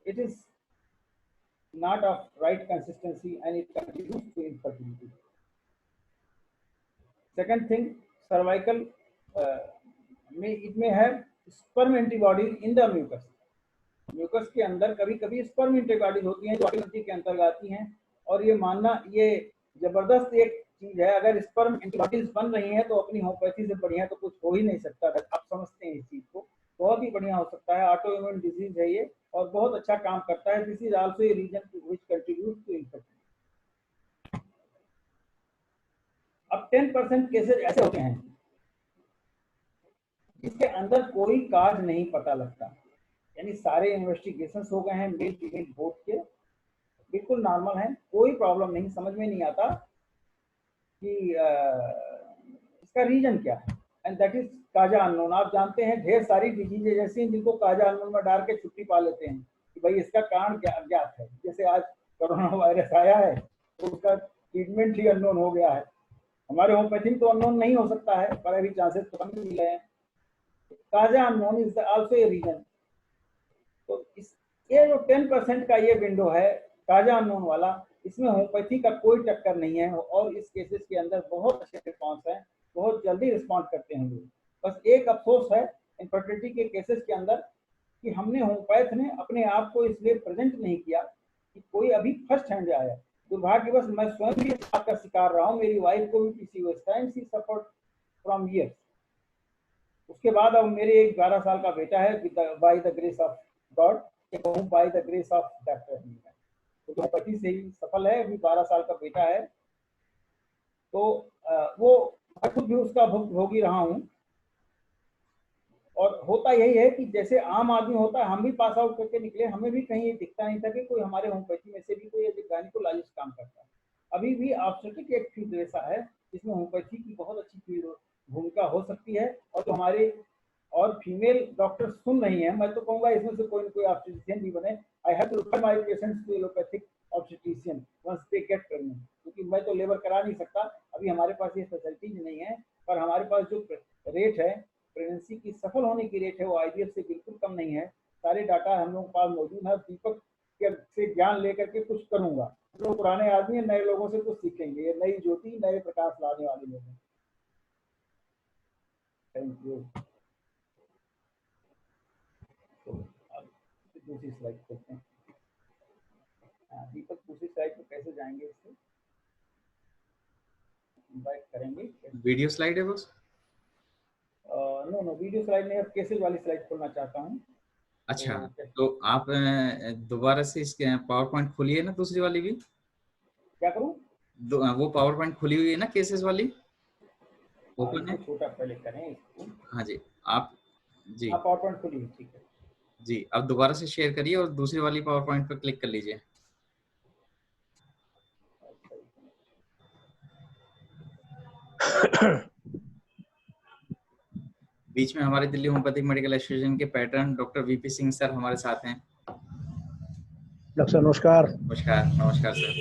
it is not of right consistency and it contributes to infertility. Second thing, cervical, it may have sperm antibodies in the mucus. Mucus के अंदर कभी कभी sperm antibodies होती हैं जो ग्रंथि के अंतर्गत आती हैं, और ये मानना ये जबरदस्त एक चीज है. अगर स्पर्म एंटीबॉडीज बन रही हैं तो अपनी होम्योपैथी से बढ़िया तो कुछ हो ही नहीं सकता. आप समझते हैं इस चीज को, बहुत ही बढ़िया हो सकता है. ऑटो इम्यून डिजीज है ये और बहुत अच्छा काम करता है. This is also a reason which contribute to infection. अब 10% केसेस ऐसे होते हैं जिसके अंदर कोई काज नहीं पता लगता, यानी सारे इन्वेस्टिगेशंस हो गए हैं मेल फीमेल बोथ के, बिल्कुल नॉर्मल है, कोई प्रॉब्लम नहीं, समझ में नहीं आता कि इसका रीजन क्या है. And that is Kaza unknown. आप जानते हैं ढेर सारी डिजीजेज ऐसी हैं जिनको काजा अननोन में डाल के छुट्टी पा लेते हैं कि भाई इसका कारण क्या अज्ञात है. जैसे आज कोरोना वायरस आया है तो उसका ट्रीटमेंट ही अननोन हो गया है. हमारे होम्योपैथी में तो अननोन नहीं हो सकता है, पर अभी चांसेस तो कम मिल रहे हैं. Cause unknown is also a reason. तो ये जो 10% का ये विंडो है काजा अननोन वाला, इसमें होम्योपैथी का कोई टक्कर नहीं है और इस केसेस के अंदर बहुत अच्छे रिस्पॉन्स है, बहुत जल्दी रिस्पॉन्ड करते हैं लोग. बस एक अफसोस है इनफर्टिलिटी के केसेस के अंदर कि हमने होम्योपैथ ने अपने आप को इसलिए प्रेजेंट नहीं किया कि कोई अभी फर्स्ट हैंड आया. दुर्भाग्यवश मैं स्वयं भी इस बात का शिकार रहा हूँ. मेरी वाइफ को भी पीसीओएस था and she suffered from years. उसके बाद अब मेरे एक 12 साल का बेटा है by the grace of God, by the grace of doctor. तो होम्योपैथी से ही सफल है, अभी 12 साल का बेटा है. तो वो खुद भी उसका भोगी रहा हूँ. और होता यही है कि जैसे आम आदमी होता है, हम भी पास आउट करके निकले, हमें भी कहीं दिखता नहीं था कि कोई हमारे होम्योपैथी में से भी कोई गायनेकोलॉजिस्ट काम करता है. अभी भी ऑब्स्टेट्रिक एक फील्ड ऐसा है जिसमें होम्योपैथी की बहुत अच्छी फील्ड भूमिका हो सकती है. और जो हमारे और फीमेल डॉक्टर सुन रही हैं, मैं तो कहूँगा इसमें से कोई न कोई ऑब्स्टेट्रिशियन भी बने. I have to refer my patients to allopathic obstetrician once they get pregnant, क्योंकि मैं तो लेबर करा नहीं सकता, अभी हमारे पास ये फैसिलिटीज नहीं है. पर हमारे पास जो रेट है प्रेगनेंसी की सफल होने की रेट है वो आईवीएफ से बिल्कुल कम नहीं है. सारे डाटा हम लोगों के पास मौजूद है. दीपक से ज्ञान लेकर के कुछ करूंगा. जो पुराने आदमी नए लोगों से कुछ सीखेंगे, ये नई ज्योति नए प्रकाश लाने वाले लोग हैं. Thank you. दूसरी स्लाइड करते हैं. दीपक दूसरी स्लाइड पर कैसे जाएंगे, इससे इनवाइट करेंगे. वीडियो स्लाइड है बस. नो वीडियो स्लाइड नहीं, अब केसेस वाली स्लाइड खोलना चाहता हूँ. अच्छा, तो आप दोबारा से इसके पावर पॉइंट खोलिए ना, दूसरी वाली भी. क्या करूं? वो पावर पॉइंट खुली हुई है ना केसेस वाली, ओपन है। इसको छोटा पहले करें इसको। हाँ जी, आप जी हाँ, पावर पॉइंट खुली है, ठीक है। जी, अब दोबारा से शेयर करिए और दूसरी वाली पावर पॉइंट पर क्लिक कर लीजिए। बीच में हमारे दिल्ली होम्योपैथिक मेडिकल एसोसिएशन के pattern doctor VP Singh sir हमारे साथ हैं। डॉक्टर सर नमस्कार। नमस्कार, नमस्कार सर।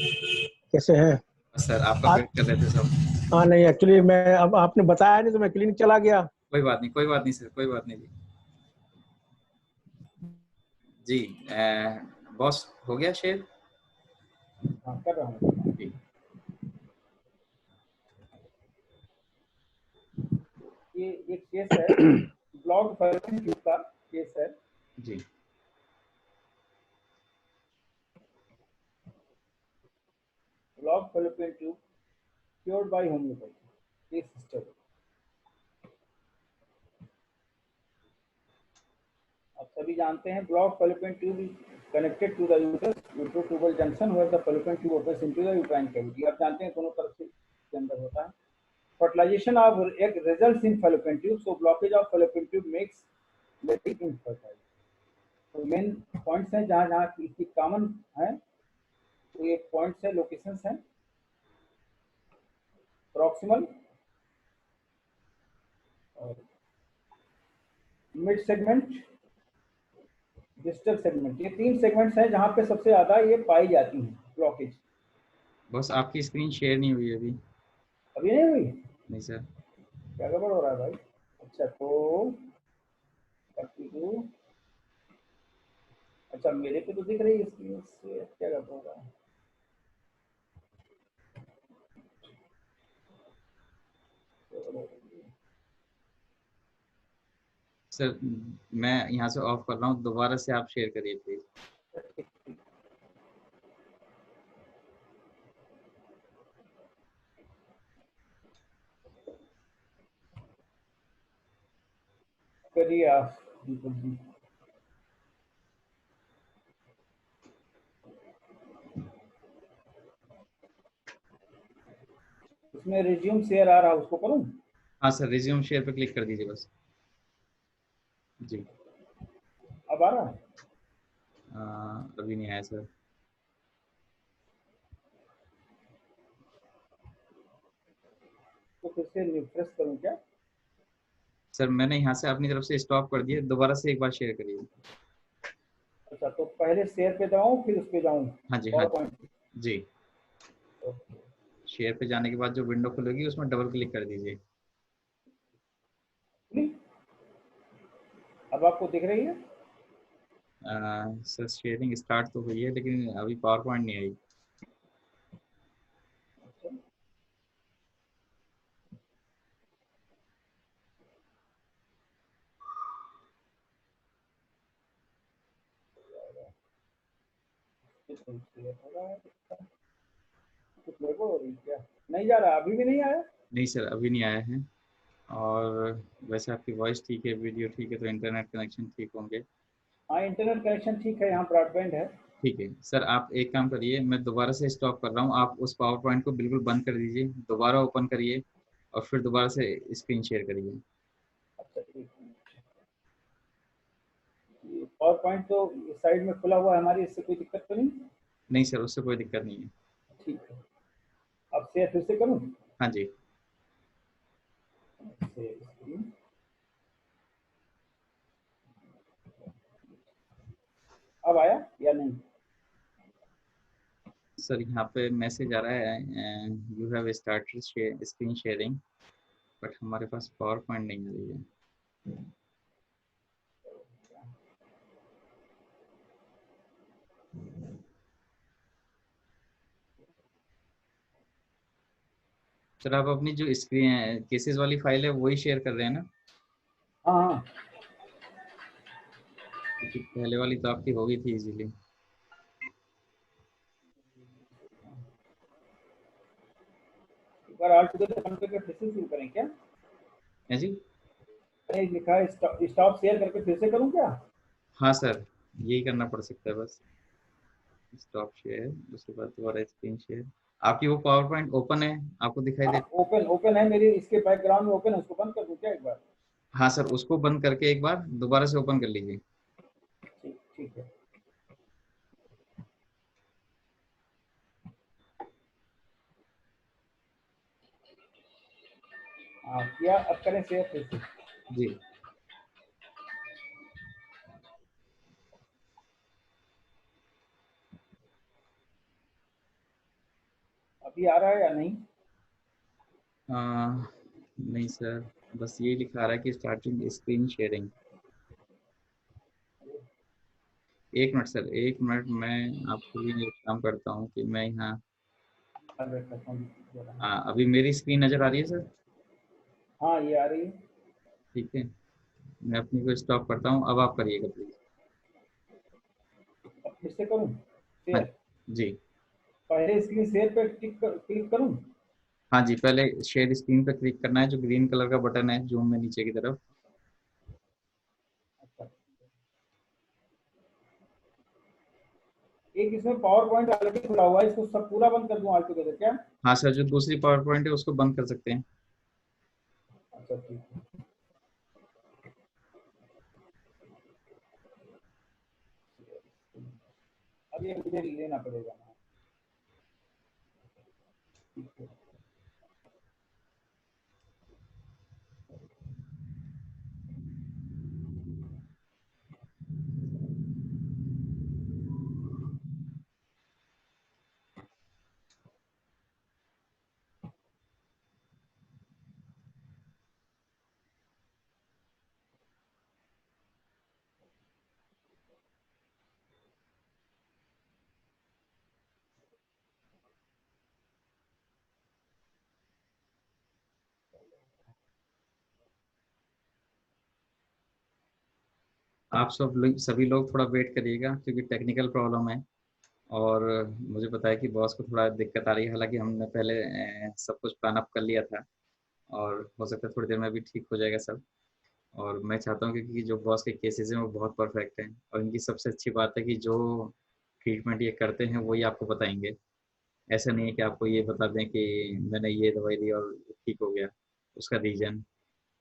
कैसे हैं बस सर आपका वेट कर रहे थे सब। हाँ नहीं, एक्चुअली मैं अब आपने बताया नहीं तो मैं क्लिनिक चला गया। कोई बात नहीं, कोई बात नहीं सर, कोई बात नहीं जी। जी बॉस हो गया शेयर? हाँ, कर रहा हूँ। जी ये एक केस है, ब्लॉक फैलोपियन ट्यूब का केस है। जी block fallopian tube cured by homeopathy, case history. आप सभी जानते हैं block fallopian tube is connected to the uterus uterotubal junction where the fallopian tube opens into the uterine cavity. आप जानते हैं दोनों तरफ से इसके अंदर होता है। Fertilization of egg results in fallopian tube, so blockage of fallopian tube makes egg infertile. तो मेन पॉइंट्स हैं जहाँ जहाँ इसकी कॉमन है, तो ये पॉइंट्स है, लोकेशंस हैं। प्रॉक्सिमल और मिड सेगमेंट, डिस्टल सेगमेंट, ये 3 सेगमेंट्स हैं जहाँ पे सबसे ज्यादा ये पाई जाती हैं ब्लॉकेज। बॉस आपकी स्क्रीन शेयर नहीं हुई अभी। अभी नहीं हुई? नहीं सर। क्या गड़बड़ हो रहा है भाई? अच्छा तो 32, अच्छा मेरे पे तो दिख रही है स्क्रीन से, क्या गड़बड़ हो रहा है? सर मैं यहाँ से ऑफ कर रहा हूँ, दोबारा से आप शेयर करिए प्लीज। करिए आप बिल्कुल जी। उसमें रिज्यूम शेयर आ रहा है, उसको करूँ? हाँ सर, रिज्यूम शेयर पे क्लिक कर दीजिए बस। जी अब आ रहा है? अभी नहीं आया सर। तो फिर से रिफ्रेश करूँ क्या? सर मैंने यहाँ से अपनी तरफ से स्टॉप कर दिया, दोबारा से एक बार शेयर करिए। अच्छा तो पहले शेयर पे जाऊँ फिर उस पे जाऊँ? हाँ जी, हाँ पावर जी पॉइंट। जी। शेयर पे जाने के बाद जो विंडो खुलेगी उसमें डबल क्लिक कर दीजिए। अब आपको दिख रही है? सर शेयरिंग स्टार्ट तो हुई है लेकिन अभी पावर पॉइंट नहीं आई। कुछ गड़बड़ हो रही है क्या? नहीं जा रहा, अभी भी नहीं आया? नहीं सर, अभी नहीं आया है। और वैसे आपकी वॉइस ठीक है, वीडियो ठीक है, तो इंटरनेट कनेक्शन ठीक होंगे। हाँ, इंटरनेट कनेक्शन ठीक है, यहाँ ब्रॉडबैंड है। ठीक है सर, आप एक काम करिए, मैं दोबारा से स्टॉप कर रहा हूँ, आप उस पावर पॉइंट को बिल्कुल बंद कर दीजिए, दोबारा ओपन करिए और फिर दोबारा से स्क्रीन शेयर करिए। अच्छा ठीक है, पावर पॉइंट तो साइड में खुला हुआ है हमारी, इससे कोई दिक्कत तो नहीं? नहीं सर, उससे कोई दिक्कत नहीं है। ठीक है, अब शेयर फिर से करूँ? हाँ जी। अब आया या नहीं? सर यहाँ पे मैसेज आ रहा है you have started screen sharing, but हमारे पास पावर पॉइंट नहीं आ रही है। सर आप अपनी जो स्क्रीन केसेस वाली फाइल है वही शेयर कर रहे हैं ना? हाँ हाँ, क्योंकि पहले वाली तो आपकी हो गई थी इजीली। एक बार ऑल टुगेदर बंद करके फिर से शुरू करें क्या? है जी। नहीं, लिखा है स्टॉप शेयर करके फिर से करूँ क्या? हाँ सर, यही करना पड़ सकता है बस। स्टॉप शेयर, उसके बाद दोबारा स्क्रीन शेयर। आपकी वो पावर पॉइंट ओपन है, आपको दिखाई दे? ओपन है मेरी, इसके बैकग्राउंड में ओपन है, उसको बंद कर दूं क्या एक बार? हाँ सर, उसको बंद करके एक बार दोबारा से ओपन कर लीजिए। ठीक ठीक है। हाँ किया, अब करें शेयर फिर से। जी अभी आ रहा है या नहीं? नहीं सर, बस ये लिखा रहा है कि स्टार्टिंग स्क्रीन शेयरिंग। एक मिनट सर, एक मिनट, मैं आपके लिए एक काम करता हूँ कि मैं यहाँ वेट करता हूँ जरा। अभी मेरी स्क्रीन नज़र आ रही है सर? हाँ ये आ रही है। ठीक है, मैं अपनी को स्टॉप करता हूँ, अब आप करिएगा प्लीज़। अब फिर से करूँ हाँ शेयर? जी। पहले स्क्रीन शेयर पे क्लिक करूँ? हाँ जी, पहले शेयर स्क्रीन पर क्लिक करना है, जो ग्रीन कलर का बटन है जूम में नीचे की तरफ। अच्छा, एक इसमें पावर पॉइंट ऑलरेडी खुला हुआ है, इसको सब पूरा बंद कर दूं ऑल टुगेदर क्या? हाँ सर, जो दूसरी पावर पॉइंट है उसको बंद कर सकते हैं। अच्छा ठीक है। अब ये मुझे लेना पड़ेगा ना। ठीक है। आप सभी लोग थोड़ा वेट करिएगा, क्योंकि टेक्निकल प्रॉब्लम है और मुझे पता है कि बॉस को थोड़ा दिक्कत आ रही है। हालांकि हमने पहले सब कुछ प्लान अप कर लिया था और हो सकता है थोड़ी देर में भी ठीक हो जाएगा सब। और मैं चाहता हूँ क्योंकि जो बॉस के केसेस हैं वो बहुत परफेक्ट हैं, और इनकी सबसे अच्छी बात है कि जो ट्रीटमेंट ये करते हैं वही आपको बताएंगे। ऐसा नहीं है कि आपको ये बता दें कि मैंने ये दवाई दी और ठीक हो गया, उसका रीजन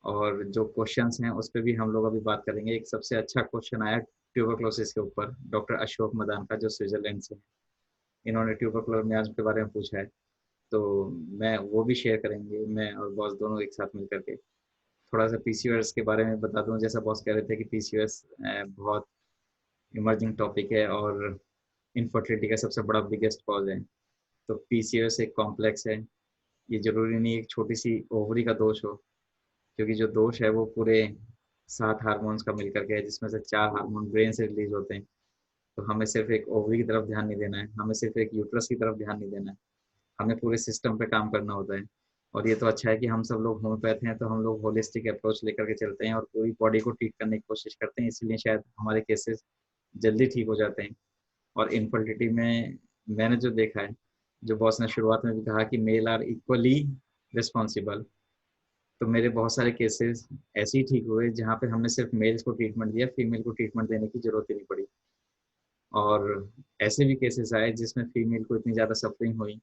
और जो क्वेश्चंस हैं उस पर भी हम लोग अभी बात करेंगे। एक सबसे अच्छा क्वेश्चन आया ट्यूबरक्लोसिस के ऊपर, डॉक्टर अशोक मदान का, जो स्विट्जरलैंड से हैं। इन्होंने ट्यूबरक्लोसिस के बारे में पूछा है, तो मैं वो भी शेयर करेंगे, मैं और बॉस दोनों एक साथ मिल करके। थोड़ा सा पीसीओएस के बारे में बता दूं, जैसा बॉस कह रहे थे कि पीसीओएस बहुत इमर्जिंग टॉपिक है और इनफर्टिलिटी का सबसे बड़ा बिगेस्ट कॉज है। तो पीसीओएस एक कॉम्प्लेक्स है, ये जरूरी नहीं एक छोटी सी ओवरी का दोष हो, क्योंकि जो दोष है वो पूरे 7 हार्मोन्स का मिलकर के है, जिसमें से 4 हार्मोन ब्रेन से रिलीज होते हैं। तो हमें सिर्फ एक ओवरी की तरफ ध्यान नहीं देना है, हमें सिर्फ एक यूट्रस की तरफ ध्यान नहीं देना है, हमें पूरे सिस्टम पे काम करना होता है। और ये तो अच्छा है कि हम सब लोग होम्योपैथ हैं, तो हम लोग होलिस्टिक अप्रोच लेकर के चलते हैं और पूरी बॉडी को ट्रीट करने की कोशिश करते हैं, इसीलिए शायद हमारे केसेस जल्दी ठीक हो जाते हैं। और इनफर्टिलिटी में मैंने जो देखा है, जो बॉस ने शुरुआत में भी कहा कि मेल आर इक्वली रिस्पॉन्सिबल, तो मेरे बहुत सारे केसेस ऐसे ही ठीक हुए जहाँ पे हमने सिर्फ मेल्स को ट्रीटमेंट दिया, फीमेल को ट्रीटमेंट देने की जरूरत ही नहीं पड़ी। और ऐसे भी केसेस आए जिसमें फीमेल को इतनी ज़्यादा सफरिंग हुई,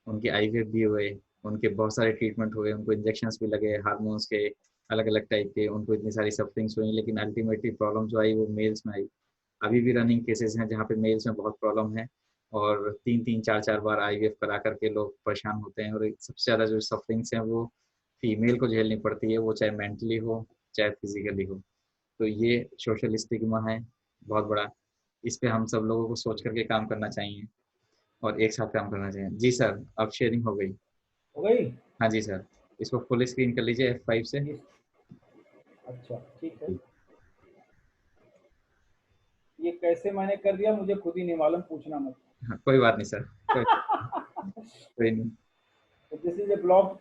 उनके आईवीएफ भी हुए, उनके बहुत सारे ट्रीटमेंट हुए, उनको इंजेक्शंस भी लगे हार्मोन्स के अलग अलग टाइप के, उनको इतनी सारी सफरिंग्स हुई, लेकिन अल्टीमेटली प्रॉब्लम जो आई वो मेल्स में आई। अभी भी रनिंग केसेस हैं जहाँ पे मेल्स में बहुत प्रॉब्लम है, और 3-3 4-4 बार आईवीएफ करा करके लोग परेशान होते हैं। और सबसे ज़्यादा जो सफरिंग्स हैं वो फीमेल को झेलनी पड़ती है, वो चाहे मेंटली हो चाहे फिजिकली हो। तो ये सोशल स्टिग्मा है बहुत बड़ा, इस पे हम सब लोगों को सोच करके काम करना चाहिए और एक साथ काम करना चाहिए। जी सर, अब शेयरिंग हो गई। हो गई? हाँ जी सर, इसको फुल स्क्रीन कर लीजिए F5 से। इस, अच्छा ठीक है। ये कैसे मैंने कर दिया मुझे खुद ही नहीं मालूम, पूछना मत। हाँ, कोई बात नहीं सर, कोई नहीं। This is a blog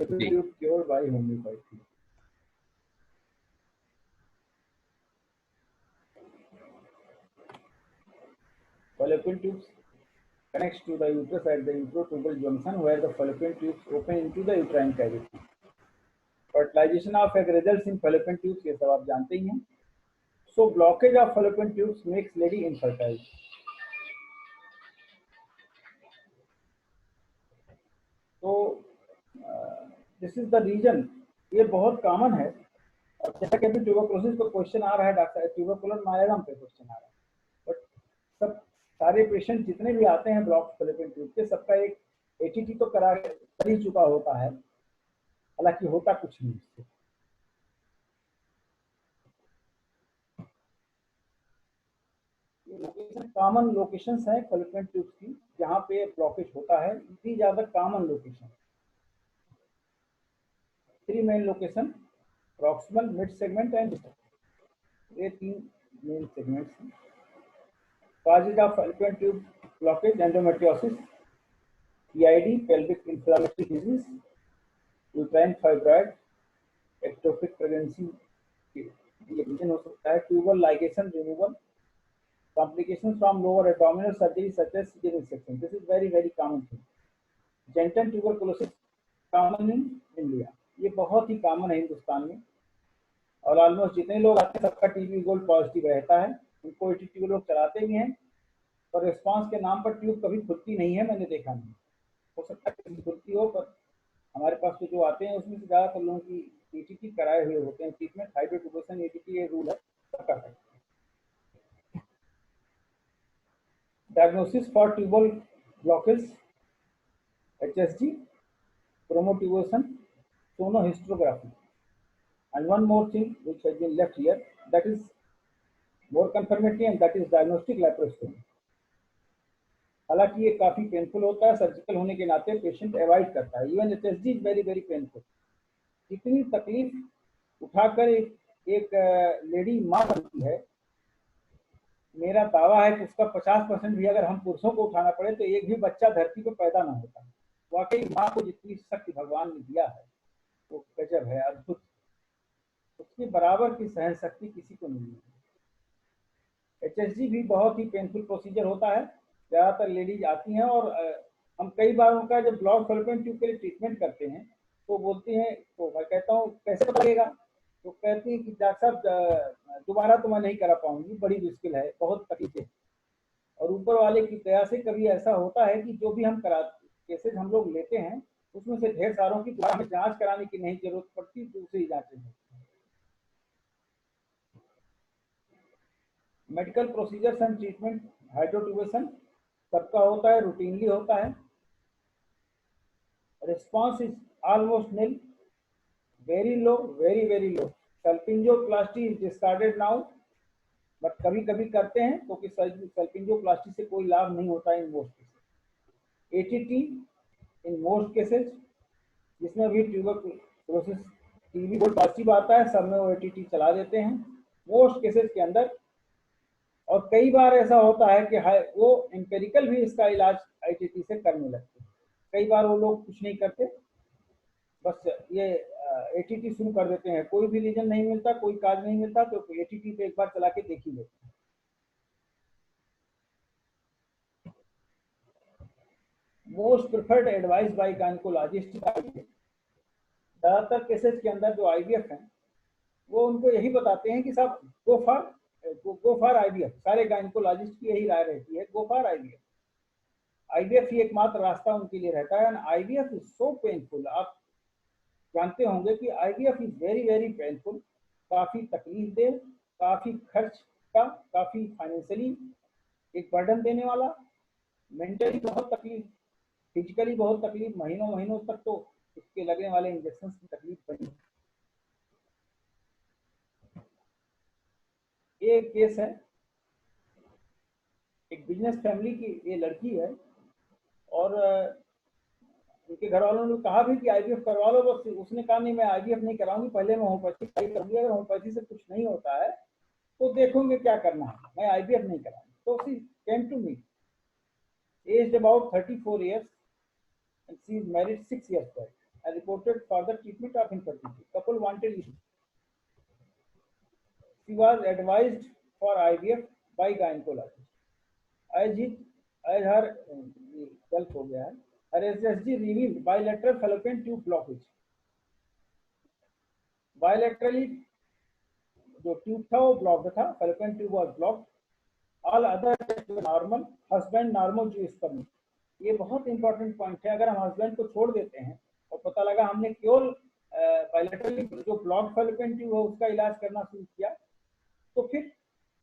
G cure by homeopathy. Fallopian tubes connects to the uterus at the uterotubal junction where the fallopian tubes open into the uterine cavity. Fertilization of egg results in fallopian tubes, ये सब आप जानते ही हैं. So blockage of fallopian tubes makes lady infertile. तो this is the reason, ये बहुत common है। और जैसा कि अभी ट्यूबरकुलोसिस पर क्वेश्चन आ रहा है डॉक्टर, ट्यूबरकुलर माइग्राम पे क्वेश्चन आ रहा है, बट सब सारे पेशेंट जितने भी आते हैं ब्लॉक फैलोपियन ट्यूब के, सबका एक एटीटी तो कर ही चुका होता है, हालांकि होता कुछ नहीं इससे। लोकेशन, कॉमन लोकेशंस हैं फैलोपियन ट्यूब्स की जहाँ पे ब्लॉकेज होता है। These are the common location, 3 main location, proximal, mid segment and distal, ये 3 मेन सेगमेंट्स हैं। Causes of fallopian tube blockage: endometriosis, PID, pelvic inflammatory disease, uterine fibroid, ectopic pregnancy, ये रीजन हो सकता है। Tubal ligation removal, complications from lower abdominal surgery such as cesarean section, this is very common thing. Genital tuberculosis common in India, ये बहुत ही common है हिंदुस्तान में, और ऑलमोस्ट जितने लोग आते हैं सबका टीबी गोल्ड पॉजिटिव रहता है। उनको एटीटी लोग चलाते भी हैं, पर रिस्पांस के नाम पर ट्यूब कभी खुलती नहीं है, मैंने देखा नहीं। हो सकता है कभी खुलती हो, पर हमारे पास तो जो आते हैं उसमें से ज़्यादातर लोगों की एटीटी कराए हुए होते हैं ट्रीटमेंट। हाइड्रोट्यूबेशन एटीटी ये रूल है सबका है। Diagnosis for tubal blockage: HSG, chromotubulation, sonohysterography, and one more thing which has been left here, that is more confirmatory, and that is diagnostic laparoscopy. हालांकि ये काफी पेनफुल होता है, सर्जिकल होने के नाते पेशेंट अवॉइड करता है। Even HSG is very painful. इतनी तकलीफ उठाकर एक लेडी माँ बनती है, मेरा दावा है कि उसका 50% भी अगर हम पुरुषों को उठाना पड़े तो एक भी बच्चा धरती पर पैदा ना होता। वाकई माँ को जितनी शक्ति भगवान ने दिया है वो गजब है, अद्भुत। उसके बराबर की सहन शक्ति किसी को नहीं है। HSG भी बहुत ही पेनफुल प्रोसीजर होता है। ज़्यादातर लेडीज आती हैं और हम कई बार उनका जब ब्लॉक फैलोपियन ट्यूब के लिए ट्रीटमेंट करते हैं तो बोलती हैं, तो मैं कहता हूँ कैसे पता लगेगा, तो कहती है कि डॉक्टर साहब दोबारा तो मैं नहीं करा पाऊंगी, बड़ी मुश्किल है, बहुत तकलीफ है। और ऊपर वाले की दया से कभी ऐसा होता है कि जो भी हम केसेज हम लोग लेते हैं उसमें से ढेर सारों की दोबारा जांच कराने की नहीं जरूरत पड़ती, दूसरी जांचें होती हैं। Medical procedures and treatment: hydrotubation सबका होता है, रूटीनली होता है। Response is almost nil, very low, very low. Salpingoplasty is discarded now, but कभी कभी करते हैं क्योंकि सल्पिंजोप्लास्टी से कोई लाभ नहीं होता in most cases. ATT in most cases, जिसमें भी ट्यूबरकुलोसिस टीबी गोल्ड पॉजिटिव आता है सब में वो एटीटी चला देते हैं मोस्ट केसेस के अंदर। और कई बार ऐसा होता है कि वो एम्पेरिकल भी इसका इलाज आईटीटी से करने लगते हैं। कई बार वो लोग कुछ नहीं करते, बस ये एटीटी शुरू कर देते हैं, कोई भी रीजन नहीं मिलता, कोई काज नहीं मिलता, तो एटीटी पे एक बार चला के देख ही लेते हैं। Most preferred advice by gynaecologist, ज़्यादातर केसेस के अंदर जो आईवीएफ हैं वो उनको यही बताते हैं कि साहब गो फॉर आईवीएफ। सारे गायनेकोलॉजिस्ट की यही राय रहती है, गो फॉर आईवीएफ। आईवीएफ ही एकमात्र रास्ता उनके लिए रहता है। And IVF is so painful, आप जानते होंगे कि आईवीएफ इज वेरी पेनफुल, काफी तकलीफ दे, काफी खर्च का, काफी फाइनेंशियली एक बर्डन देने वाला, मेंटली बहुत तकलीफ, फिजिकली बहुत तकलीफ, महीनों तक तो इसके लगने वाले इंजेक्शन की तकलीफ बनी। ये केस है, एक बिजनेस फैमिली की ये लड़की है और उनके घर वालों ने कहा भी कि आईवीएफ करवा लो, बस उसने कहा नहीं मैं आईवीएफ नहीं कराऊंगी, पहले मैं होम्योपैथी ट्राई करूंगी, अगर होम्योपैथी से कुछ नहीं होता है तो देखूंगी क्या करना है, मैं आईवीएफ नहीं कराऊंगी। तो she came to me, aged about 34 years, and she is married 6 years back and reported for the treatment of infertility. Couple wanted it. She was advised for IVF by gynecologist. As her health हो गया है, her SSG revealed bilateral fallopian tube blockage. Bilaterally जो tube था वो blocked था, fallopian tube was blocked. All other tests were normal. Husband normal to sperm. ये बहुत important point है। अगर हम हस्बैंड को छोड़ देते हैं और पता लगा हमने केवल बायलैटरली जो ब्लॉक फैलोपियन ट्यूब है उसका इलाज करना शुरू किया, तो फिर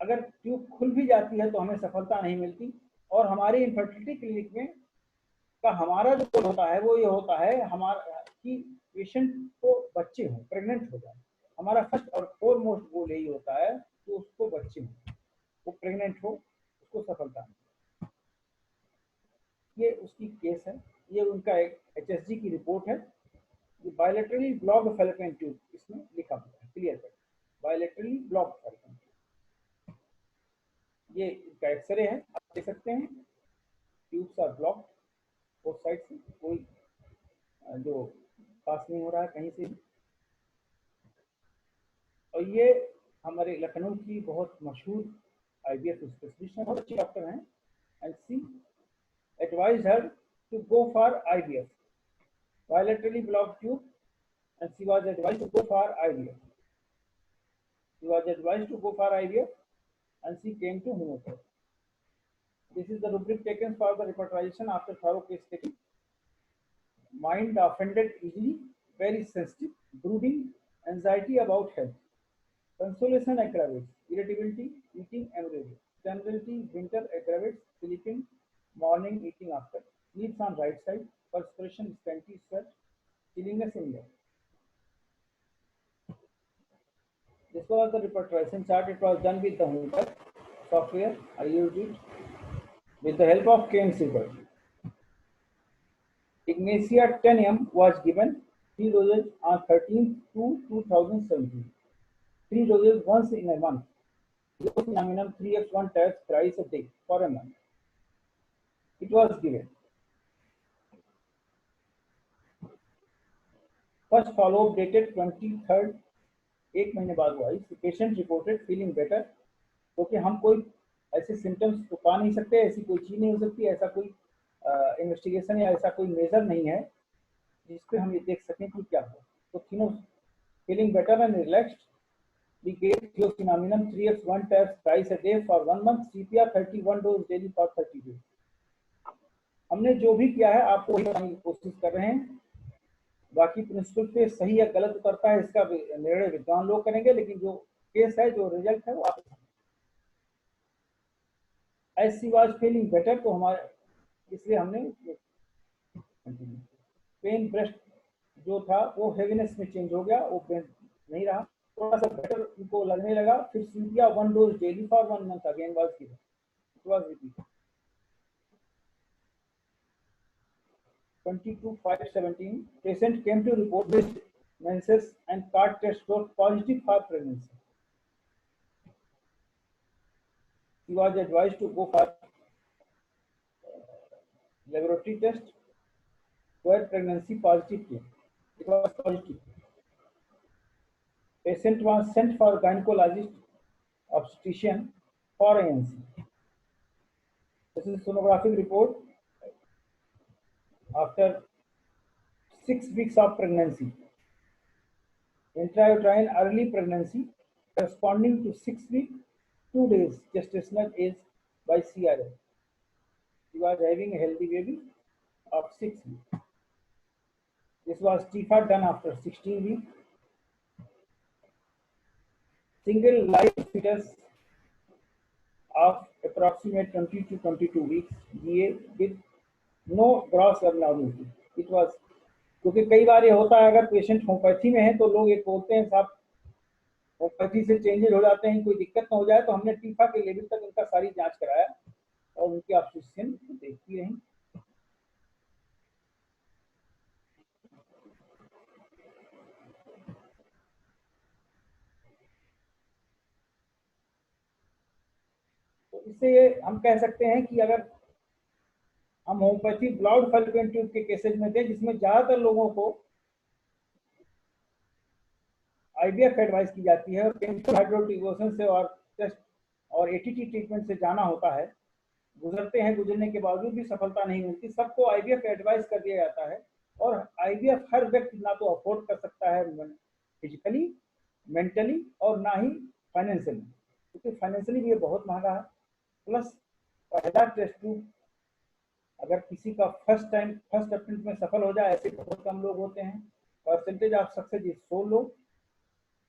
अगर ट्यूब खुल भी जाती है तो हमें सफलता नहीं मिलती। और हमारी इनफर्टिलिटी क्लिनिक में का हमारा जो गोल होता है वो ये होता है हमारा कि पेशेंट को बच्चे हों, प्रेग्नेंट हो जाए। हमारा फर्स्ट और फोरमोस्ट गोल यही होता है कि उसको बच्चे हों, वो प्रेग्नेंट हो, उसको सफलता मिले। ये उसकी केस है, ये उनका एक HSG की रिपोर्ट है। बायलैटरली ब्लॉक्ड फैलोपियन ट्यूब इसमें लिखा हुआ है clear cut, bilaterally blocked fallopian tube. ये इसका एक्सरे है, आप देख सकते हैं tubes are blocked both side से, कोई जो पास नहीं हो रहा है कहीं से भी। और ये हमारे लखनऊ की बहुत मशहूर IVF स्पेशलिस्ट हैं, बहुत अच्छे डॉक्टर हैं, and she advise her to go for IVF, bilaterally blocked tube, and she was advised to go for IVF. She was advised to go for IVF, and she came to homotherapy. This is the rubric taken for the repatriation after thorough case taking. Mind offended easily, very sensitive, brooding, anxiety about health. Consolation aggravates, irritability, eating ameliorates. Generality, winter aggravates, sleeping, morning, eating after. Sleeps on right side, perspiration, scanty sweat, chilliness in leg. This was the repatriation chart. It was done with the Hoover software. I used it with the help of Kane Silver. Ignacia 10M was given 3 doses on 13th to 2017. 3 doses once in a month. Phenomenon 3x1 tabs thrice a day for a month. It was given. First follow-up dated 23rd, एक महीने बाद हुआ। Patient reported feeling better, क्योंकि हम कोई ऐसे symptoms तो पा नहीं सकते, ऐसी कोई चीज नहीं हो सकती, ऐसा कोई इन्वेस्टिगेशन या ऐसा कोई मेजर नहीं है जिसपे हम ये देख सकें कि क्या हुआ। तो तीनों feeling better and relaxed, we gave thiocyanamide 3x1 tabs twice a day for 1 month, CPR 31 dose daily for 30 days. हमने जो भी किया है आपको वही बताने की कोशिश कर रहे हैं। बाकी प्रिंसिपल पे सही या गलत उतरता है इसका निर्णय विद्वान लोग करेंगे, लेकिन जो केस है, जो रिजल्ट है वो आप। As she was feeling better, तो हमारे इसलिए हमने पेन ब्रेस्ट जो था वो हेवीनेस में चेंज हो गया, वो पेन नहीं रहा, थोड़ा सा बेटर उनको लगने लगा। फिर सीपिया 1 dose daily for 1 month again was given, it was repeated. 22/5/17 patient came to report with menses and card test were positive for pregnancy. He was advised to go for laboratory test where pregnancy positive came. It was positive. Patient was sent for gynecologist obstetrician for ANC. This is sonographic report after 6 weeks of pregnancy. Intrauterine early pregnancy corresponding to 6 weeks 2 days gestational age by CRS. She was having a healthy baby of 6 weeks. This was TIFA done after 16 weeks. Single live fetus of approximate 20 to 22 weeks GA with no gross abnormality. It was, क्योंकि कई बार ये होता है अगर patient homeopathy में है तो लोग एक बोलते हैं साहब होम्योपैथी से चेंजेस हो जाते हैं, कोई दिक्कत ना हो जाए। तो हमने टीफा के लेवल तक उनका सारी जांच कराया और उनकी ऑब्स्टेट्रिशियन देखती रही। तो इससे ये हम कह सकते हैं कि अगर हम होम्योपैथी ब्लॉक्ड फैलोपियन ट्यूब के केसेज में थे जिसमें ज्यादातर लोगों को IVF एडवाइस की जाती है और पेनफुल हाइड्रोटिगोसन से और टेस्ट और ATT ट्रीटमेंट से जाना होता है, गुजरते हैं, गुजरने के बावजूद भी सफलता नहीं मिलती, सबको IVF एडवाइस कर दिया जाता है। और IVF हर व्यक्ति ना तो अफोर्ड कर सकता है फिजिकली, मेंटली और ना ही फाइनेंशियली, क्योंकि फाइनेंशियली भी ये बहुत महंगा है। प्लस पहला टेस्ट ट्यूब अगर किसी का फर्स्ट अटेम्प्ट में सफल हो जाए, ऐसे बहुत कम लोग होते हैं। Percentage of success is so low.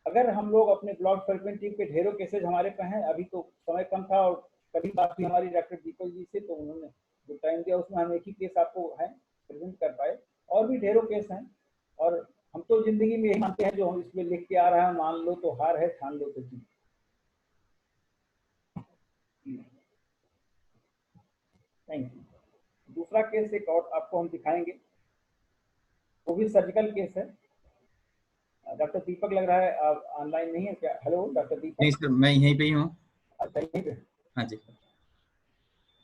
अगर हम लोग अपने ब्लॉक डेवलपमेंट टीम के ढेरों केसेज हमारे पे हैं, अभी तो समय कम था और कभी बात भी हमारी डॉक्टर दीपक जी से, तो उन्होंने जो टाइम दिया उसमें हम एक ही केस आपको है प्रेजेंट कर पाए। और भी ढेरों केस हैं, और हम तो जिंदगी में यही मानते हैं जो हम इसमें लिख के आ रहा है, मान लो तो हार है, ठान लो तो जीत। Thank you. दूसरा केस एक और आपको हम दिखाएंगे, वो भी सर्जिकल केस है। डॉक्टर दीपक लग रहा है आप ऑनलाइन नहीं है क्या? Hello doctor Deepak. नहीं सर, मैं यहीं पे ही हूँ। अच्छा, यहीं पे। हाँ जी।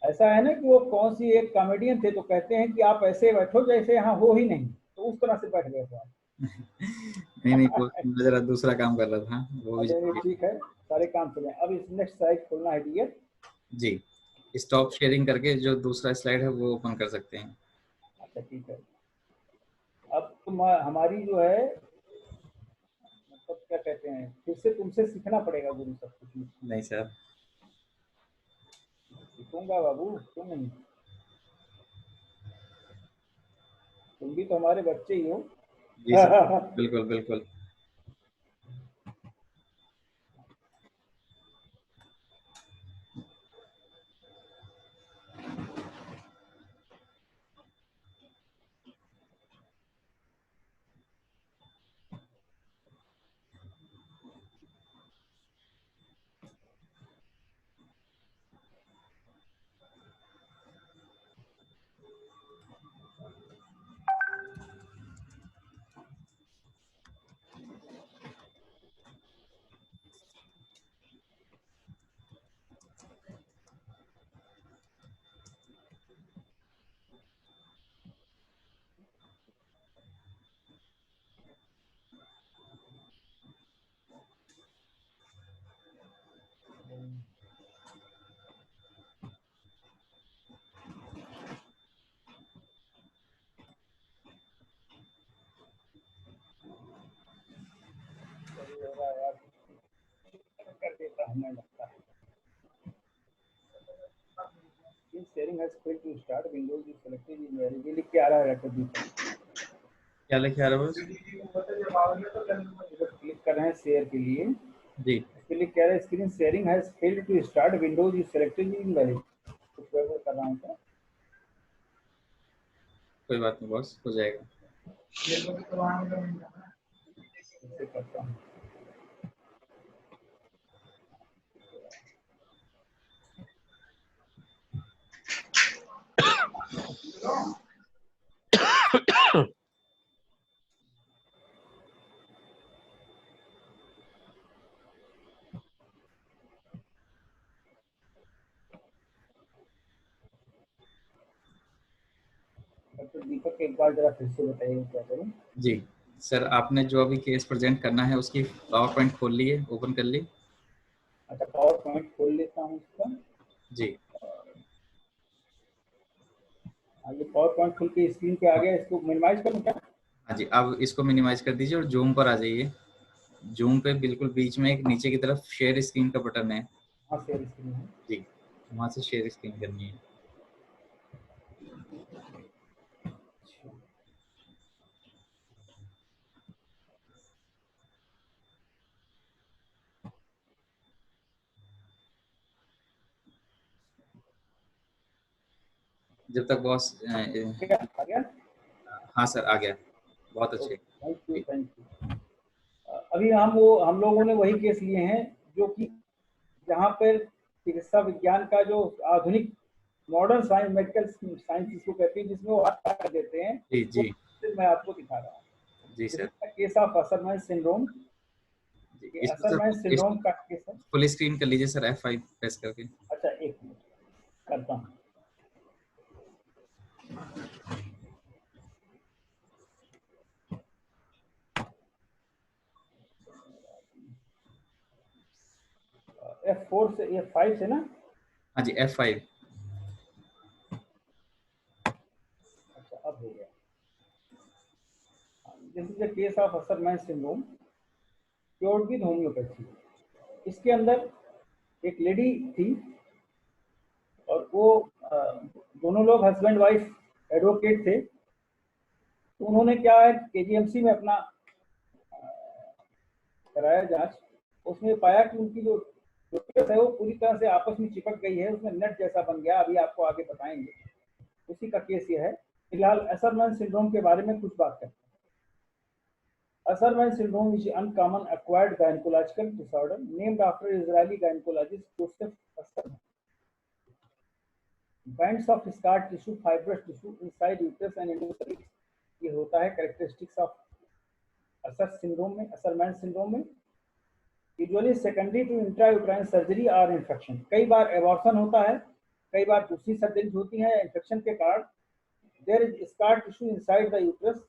ऐसा है ना कि वो कौन सी एक कॉमेडियन थे, तो कहते हैं कि आप ऐसे बैठो जैसे यहाँ हो ही नहीं, तो उस तरह से बैठ गए थे आप। नहीं, वो मैं जरा दूसरा काम कर रहा था, वो भी अच्छा, ये जरूरी है। ठीक है, सारे काम चले। अब इस नेक्स्ट साइड खोलना है डियर। जी, स्टॉप शेयरिंग करके जो दूसरा स्लाइड है वो ओपन कर सकते हैं। अच्छा ठीक है। अब तुम हमारी जो है, मतलब क्या कहते हैं, फिर से तुमसे सीखना पड़ेगा गुरु सब कुछ। नहीं सर। सीखूंगा बाबू, क्यों नहीं। तुम भी तो हमारे बच्चे ही हो। जी सर, बिल्कुल बिल्कुल। कर देता हमें लगता है। Sharing has failed to start, Windows is selected in very, ये लिख के आ रहा है डॉक्टर दीपक। क्या लिखे आ रहा है बस? क्लिक कर रहे हैं शेयर के लिए, जी, इसके लिए कह रहे हैं screen sharing has failed to start, Windows is selected in very. कुछ गड़बड़ कर रहा हूँ क्या? कोई बात नहीं बॉस, हो जाएगा। इसे करता हूँ। डॉक्टर दीपक एक बार जरा फिर से बताइए क्या करूँ। जी सर, आपने जो अभी केस प्रेजेंट करना है उसकी पावर पॉइंट खोल लिए, ओपन कर ली। अच्छा, पावर पॉइंट खोल लेता हूँ इसका। जी ये पावर पॉइंट खुल के स्क्रीन पे आ गया, इसको मिनिमाइज करूँ क्या? हाँ जी, अब इसको मिनिमाइज कर दीजिए और जूम पर आ जाइए। जूम पे बिल्कुल बीच में एक नीचे की तरफ शेयर स्क्रीन का बटन है। हाँ, शेयर स्क्रीन है। जी, वहाँ से शेयर स्क्रीन करनी है। जब तक बॉस क्या आ गया? हाँ सर, आ गया, बहुत अच्छे। थैंक यू, जी थैंक यू। अभी हम लोगों ने वही केस लिए हैं जो कि जहाँ पर चिकित्सा विज्ञान का जो आधुनिक मॉडर्न साइंस, मेडिकल साइंस जिसको कहते हैं, जिसमें वो हाथ कर देते हैं, जी वो जी मैं आपको दिखा रहा हूँ। जी sir. Case of Asherman syndrome. जी, ये इसको असरमैन सर सिंड्रोम का केस है। फुल स्क्रीन कर लीजिए सर, F5 प्रेस करके। अच्छा, एक मिनट करता हूँ। F4 से, F5 से ना? हाँ जी, F5। अच्छा, अब हो गया। This is the case of Asherman syndrome cured with homeopathy. इसके अंदर एक लेडी थी, और वो दोनों लोग हस्बैंड वाइफ एडवोकेट थे। तो उन्होंने क्या है केजीएमसी में अपना कराया जांच, उसमें पाया कि उनकी जो यूट्रस है वो पूरी तरह से आपस में चिपक गई है, उसमें नट जैसा बन गया। अभी आपको आगे बताएंगे, उसी का केस ये है। फिलहाल असरमैन सिंड्रोम के बारे में कुछ बात करते हैं। Asherman syndrome is an uncommon acquired gynecological disorder named after Israeli gynecologist Joseph Asherman. Bands of scar tissue, fibrous tissue inside uterus and endocervix, ये होता है characteristics of Asherman syndrome में। Usually secondary to intrauterine surgery or infection. कई बार abortion होता है, कई बार दूसरी surgery होती है infection के कारण। There is scar tissue inside the uterus,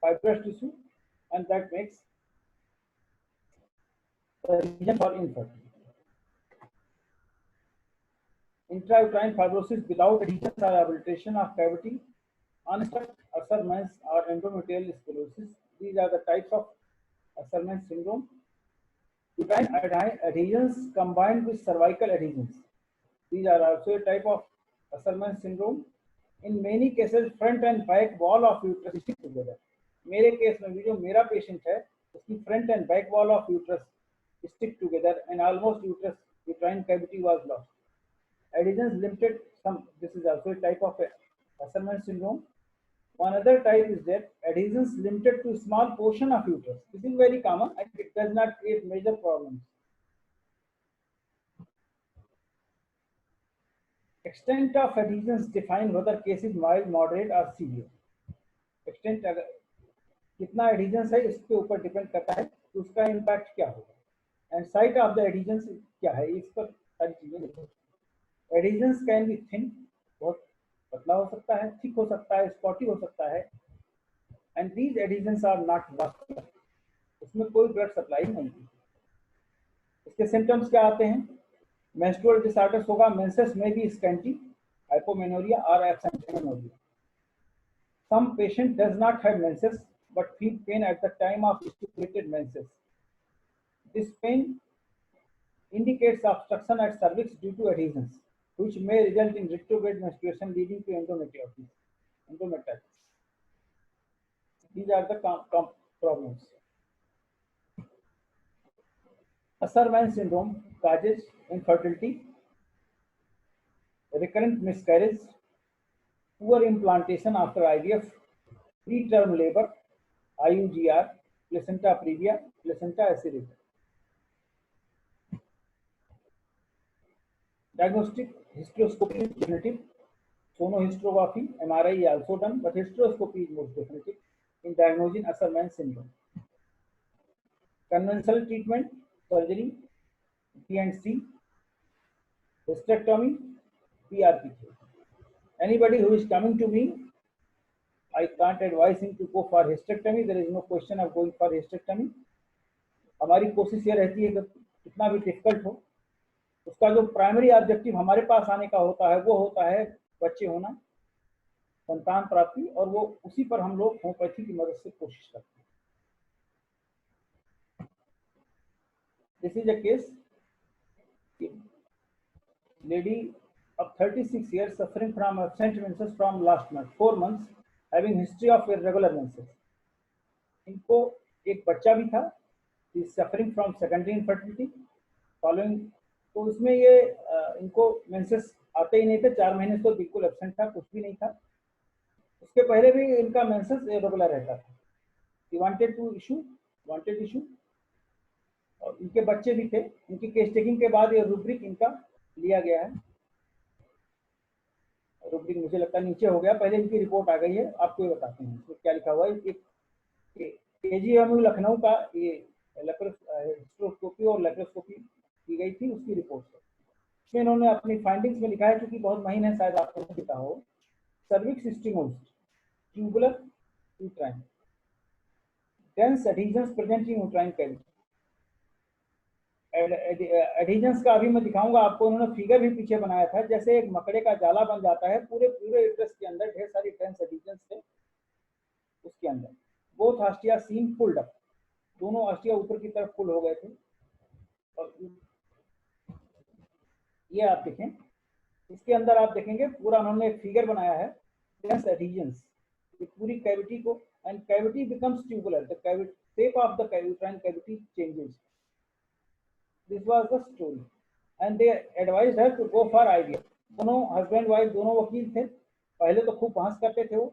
fibrous tissue, and that makes the reason for infertility. Intrauterine fibrosis without adhesions or abultation of cavity, unstruck Asherman's or endometrial sclerosis. These are the types of Asherman syndrome. Uterine adhesions combined with cervical adhesions. These are also a type of Asherman syndrome. In many cases, front and back wall of uterus stick together. मेरे case में भी जो मेरा patient है उसकी front end back wall of uterus stick together and almost uterine cavity was lost. Adhesions limited some. This is also a type of Asherman syndrome. One other type is that adhesions limited to small portion of uterus. This is very common and it does not create major problems. Extent of adhesions define whether case is mild, moderate or severe. Extent अगर कितना adhesions है इसके ऊपर depend करता है कि उसका impact क्या होगा। And site of the adhesions क्या है, इस पर सारी चीजें देखो। एडिशंस कैन बी थिन, बहुत पतला हो सकता है, थिक हो सकता है, स्पॉटी हो सकता है। And these adhesions are not vascular, उसमें कोई ब्लड सप्लाई नहीं है। इसके सिम्टम्स क्या आते हैं? मेंस्ट्रुअल डिसऑर्डर्स होगा, मेंसेस में भी स्कैंटी, हाइपोमेनोरिया और absent menorrhoea. Some patient does not have menses but feel pain at the time of stipulated menses. This pain indicates obstruction at cervix due to adhesions, which may result in retrograde menstruation leading to endometritis. These are the problems. Asherman syndrome causes infertility, recurrent miscarriage, poor implantation after IVF, preterm labor, IUGR, placenta previa, placenta acidity. Diagnostic hysteroscopy is definitive. Sonohysterography, MRI is also done, but hysteroscopy is most definitive in diagnosing Asherman syndrome. Conventional treatment, surgery, T&C, hysterectomy, PRP. Anybody who is coming to me, I can't advise him to go for hysterectomy. There is no question of going for hysterectomy. हमारी कोशिश ये रहती है कि कितना भी difficult हो, उसका जो प्राइमरी ऑब्जेक्टिव हमारे पास आने का होता है वो होता है बच्चे होना, संतान प्राप्ति, और वो उसी पर हम लोग होम्योपैथी की मदद से कोशिश करते हैं। This is a case, lady of 36 years suffering from absent menses from last month, 4 months, having history of irregular menses. इनको एक बच्चा भी था, is suffering from secondary infertility following, तो उसमें ये इनको मेंसेस आते ही नहीं थे, 4 महीने तो बिल्कुल एब्सेंट था, कुछ भी नहीं था। उसके पहले भी इनका मेंसेस इरेगुलर रहता था। He wanted issue, और इनके बच्चे भी थे। इनकी केस टेकिंग के बाद ये रूब्रिक इनका लिया गया है। रूब्रिक मुझे लगता है नीचे हो गया, पहले इनकी रिपोर्ट आ गई है, आपको ये बताते हैं इसमें क्या लिखा हुआ है। केजीएमयू लखनऊ का ये हिस्टेरोस्कोपी और लेप्रोस्कोपी की गई थी, उसकी रिपोर्ट है। इसमें इन्होंने अपनी फाइंडिंग्स में लिखा है, क्योंकि बहुत महीने है, शायद आपको नहीं पता हो। Cervix stenosed, tubular uterine, dense adhesions present in uterine cavity. Adhesions का अभी मैं दिखाऊंगा आपको। इन्होंने फिगर भी पीछे बनाया था, जैसे एक मकड़े का जाला बन जाता है, पूरे यूट्रस के अंदर ढेर सारी डेंस एडहेजंस थे उसके अंदर। बोथ ऑस्टिया सीम पुल्ड अप, दोनों ऑस्टिया ऊपर की तरफ पुल हो गए थे। और ये आप देखें, इसके अंदर आप देखेंगे पूरा उन्होंने एक फिगर बनाया है डेंस एडिशंस, ये पूरी कैविटी को, and cavity becomes tubular, the cavity shape of the uterine cavity changes. This was the story and they advised her to go for IVF. दोनों हस्बैंड वाइफ दोनों वकील थे. पहले तो खूब बहस करते थे, वो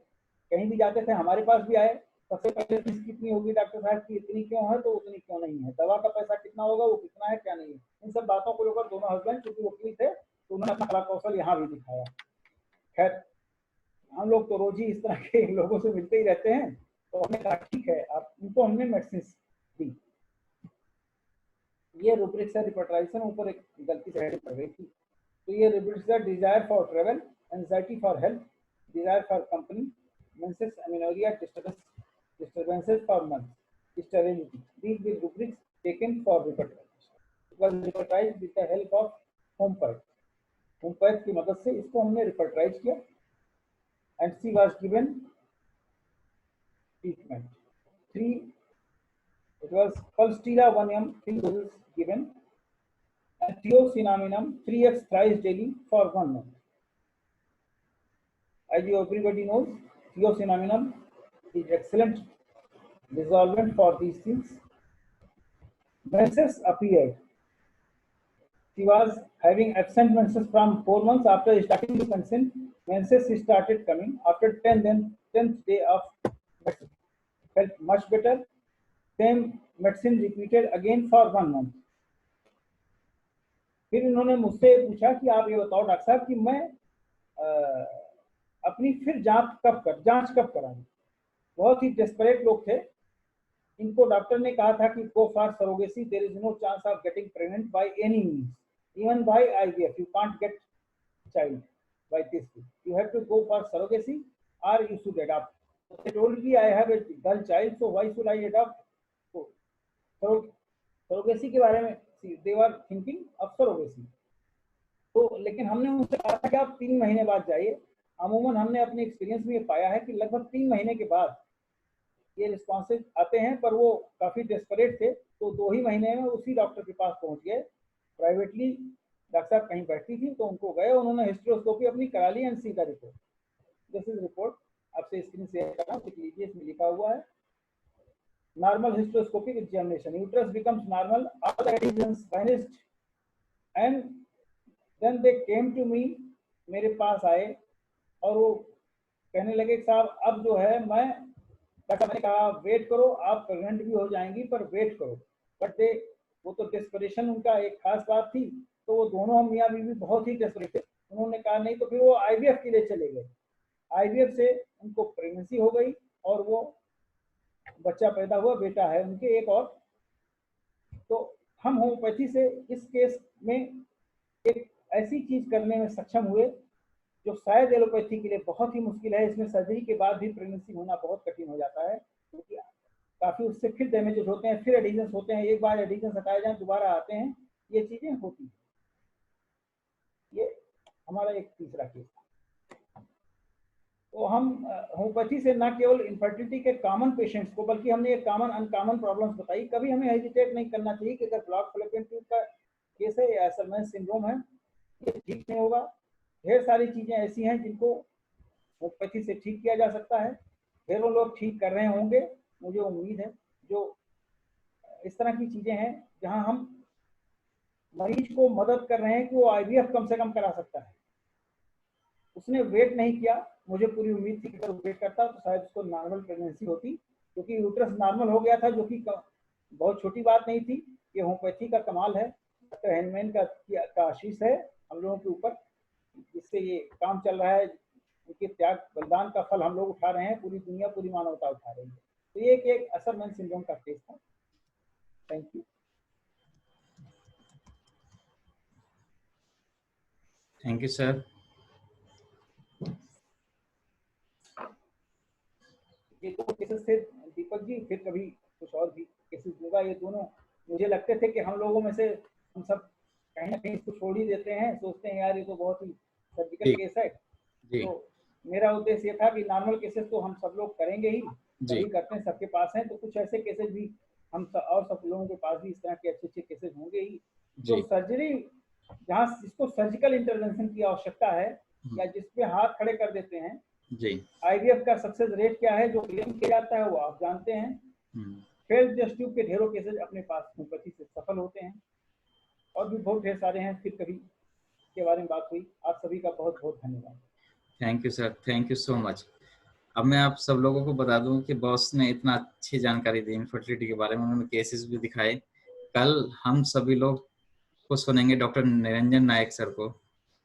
कहीं भी जाते थे, हमारे पास भी आए. सबसे पहले फीस कितनी होगी डॉक्टर साहब की, इतनी क्यों है तो उतनी क्यों नहीं है, दवा का पैसा कितना होगा, वो कितना है क्या नहीं है, इन सब बातों को लेकर दोनों हस्बैंड क्योंकि वकील थे तो उन्होंने अपना कला कौशल यहाँ भी दिखाया. खैर हम लोग तो रोज ही इस तरह के लोगों से मिलते ही रहते हैं, तो हमने कहा ठीक है, आप उनको हमने मेडिसिन दी. ये रूब्रिक्स है रिपोर्टराइजेशन, ऊपर एक गलती से हेडिंग पड़ गई थी. तो ये रूब्रिक्स है desire for travel, anxiety for health, desire for company, menses, amenorrhoea, disturbances for months, sterility. These were rubrics taken for reportization. It was reportized with the help of HomePath. HomePath की मदद से इसको हमने reportize किया, and she was given treatment. It was Pulstila 1 ml, 3 doses given, and Thiocinnaminum 3x thrice daily for 1 month. As you everybody knows, Thiocinnaminum is excellent dissolvent for these things. Menses appeared. She was having absent menses from 4 months. After starting this menses started coming. After 10th day of medicine, felt much better. Same medicine repeated again for 1 month. फिर इन्होंने मुझसे पूछा कि आप ये बताओ doctor साहब कि मैं अपनी फिर जांच कब कराऊं. बहुत ही डेस्परेट लोग थे. इनको डॉक्टर ने कहा था कि go for surrogacy, there is no chance of getting pregnant by any means, even by IVF you can't get child by this way, you have to go for surrogacy और you should adopt. they told me I have a girl child, so why should I adopt? So surrogacy के बारे में they were thinking of surrogacy. तो लेकिन हमने उनसे कहा था कि आप 3 महीने बाद जाइए. अमूमन हमने अपने एक्सपीरियंस में ये पाया है कि लगभग 3 महीने के बाद ये रिस्पॉन्सेज आते हैं, पर वो काफ़ी डेस्परेट थे तो 2 ही महीने में उसी डॉक्टर के पास पहुंच गए. प्राइवेटली डॉक्टर साहब कहीं बैठती थी तो उनको गए, उन्होंने हिस्ट्रोस्कोपी अपनी करा ली and see the report. This is report, आपसे स्क्रीन शेयर कर रहा हूँ, देख लीजिए, इसमें लिखा हुआ है normal hysteroscopic examination, uterus becomes normal, all adhesions vanished and then they came to me, मेरे पास आए और वो कहने लगे साहब अब जो है मैंने कहा वेट करो, आप प्रेग्नेंट भी हो जाएंगी पर वेट करो. बट वो तो डेस्परेशन उनका एक खास बात थी, तो वो दोनों मियाँ बीवी बहुत ही डेस्परेट थे. उन्होंने कहा नहीं, तो फिर वो आईवीएफ के लिए चले गए. आईवीएफ से उनको प्रेगनेंसी हो गई और वो बच्चा पैदा हुआ, बेटा है उनके एक और. तो हम होम्योपैथी से इस केस में एक ऐसी चीज करने में सक्षम हुए जो शायद एलोपैथी के लिए बहुत ही मुश्किल है. इसमें सर्जरी के बाद भी प्रेगनेंसी होना बहुत कठिन हो जाता है, क्योंकि काफी उससे फिर डैमेजेस होते हैं, फिर एडिशंस होते हैं, एक बार एडिशंस हटाए जाए दोबारा आते हैं, ये चीजें होती हैं. ये हमारा एक तीसरा केस. तो हम होम्योपैथी से न केवल इनफर्टिलिटी के कॉमन पेशेंट्स को, बल्कि हमने एक कॉमन अनकॉमन प्रॉब्लम्स बताई. कभी हमें हेजिटेट नहीं करना चाहिए कि अगर ब्लॉक फैलोपियन ट्यूब का केस है या एसएमएस सिंड्रोम है, ये ठीक नहीं होगा. ढेर सारी चीजें ऐसी हैं जिनको होम्योपैथी से ठीक किया जा सकता है. ढेरों लोग ठीक कर रहे होंगे, मुझे उम्मीद है. जो इस तरह की चीजें हैं जहां हम मरीज को मदद कर रहे हैं कि वो आईवीएफ कम से कम करा सकता है. उसने वेट नहीं किया, मुझे पूरी उम्मीद थी कि अगर वेट करता तो शायद उसको नॉर्मल प्रेगनेंसी होती, क्योंकि यूट्रस नॉर्मल हो गया था, जो कि बहुत छोटी बात नहीं थी. ये होम्योपैथी का कमाल है, डॉक्टर हैनमैन का आशीष है हम लोगों के ऊपर, जिससे ये काम चल रहा है. उनके त्याग बलिदान का फल हम लोग उठा रहे हैं, पूरी दुनिया पूरी मानवता उठा रही है. तो ये एक असरमैन सिंड्रोम का केस था. Thank you. Thank you sir. ये 2 केसेस थे दीपक जी, फिर कभी कुछ और भी केसेस होगा. ये दोनों मुझे लगते थे कि हम लोगों में से हम सब कहीं ना कहीं इसको छोड़ ही देते हैं, सोचते हैं यार ये तो बहुत ही सर्जिकल केस है. तो मेरा उद्देश्य ये था कि नॉर्मल केसेस तो हम सब लोग करेंगे ही, सभी करते हैं, सबके पास हैं. तो कुछ ऐसे केसेस भी हम और सब लोगों के पास भी इस तरह के अच्छे केसेस होंगे ही. तो सर्जरी जहाँ जिसको सर्जिकल इंटरवेंशन की आवश्यकता है या जिस पे हाथ खड़े कर देते हैं जी। आईवीएफ का सक्सेस रेट क्या है जो क्लेम किया जाता है वो आप जानते हैं। फेल्ड टेस्ट ट्यूब के ढेरों केसेज अपने पास होम्योपैथी से सफल होते हैं और भी बहुत ढेर सारे हैं, फिर कभी के बारे में बात हुई। आप सभी का बहुत बहुत धन्यवाद। Thank you sir, thank you so much. अब मैं आप सब लोगों को बता दूं कि बॉस ने इतना अच्छी जानकारी दी इनफर्टिलिटी के बारे में, उन्होंने केसेस भी दिखाए। कल हम सभी लोग को सुनेंगे डॉक्टर निरंजन नायक सर को,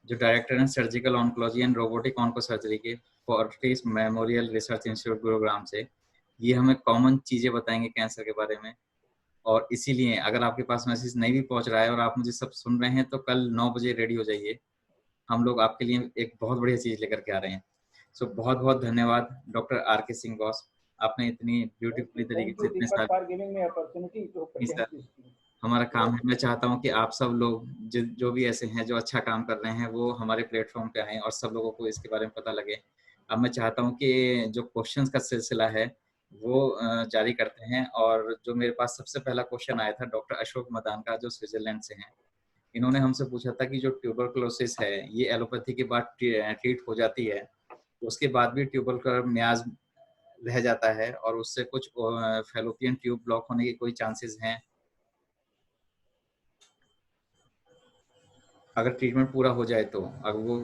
जो डायरेक्टर हैं surgical oncology and robotic onco surgery के Fortis Memorial Research Institute Gurugram से। ये हमें कॉमन चीज़ें बताएंगे कैंसर के बारे में। और इसीलिए अगर आपके पास मैसेज नहीं भी पहुंच रहा है और आप मुझे सब सुन रहे हैं तो कल 9 बजे रेडी हो जाइए, हम लोग आपके लिए एक बहुत बढ़िया चीज़ लेकर के आ रहे हैं। सो बहुत बहुत धन्यवाद doctor R K Singh boss, आपने इतनी ब्यूटीफुली तरीके से इतने सारे। सर हमारा काम है, मैं चाहता हूं कि आप सब लोग जो भी ऐसे हैं जो अच्छा काम कर रहे हैं वो हमारे प्लेटफॉर्म पे आएं और सब लोगों को इसके बारे में पता लगे। अब मैं चाहता हूं कि जो क्वेश्चंस का सिलसिला है वो जारी करते हैं। और जो मेरे पास सबसे पहला क्वेश्चन आया था डॉक्टर अशोक मदान का, जो स्विट्जरलैंड से हैं। इन्होंने हमसे पूछा था कि जो ट्यूबरकुलोसिस है ये एलोपैथी के बाद ट्रीट हो जाती है, उसके बाद भी ट्यूबरकुलर म्याज रह जाता है और उससे कुछ फैलोपियन ट्यूब ब्लॉक होने के कोई चांसेस हैं? अगर ट्रीटमेंट पूरा हो जाए तो अगर वो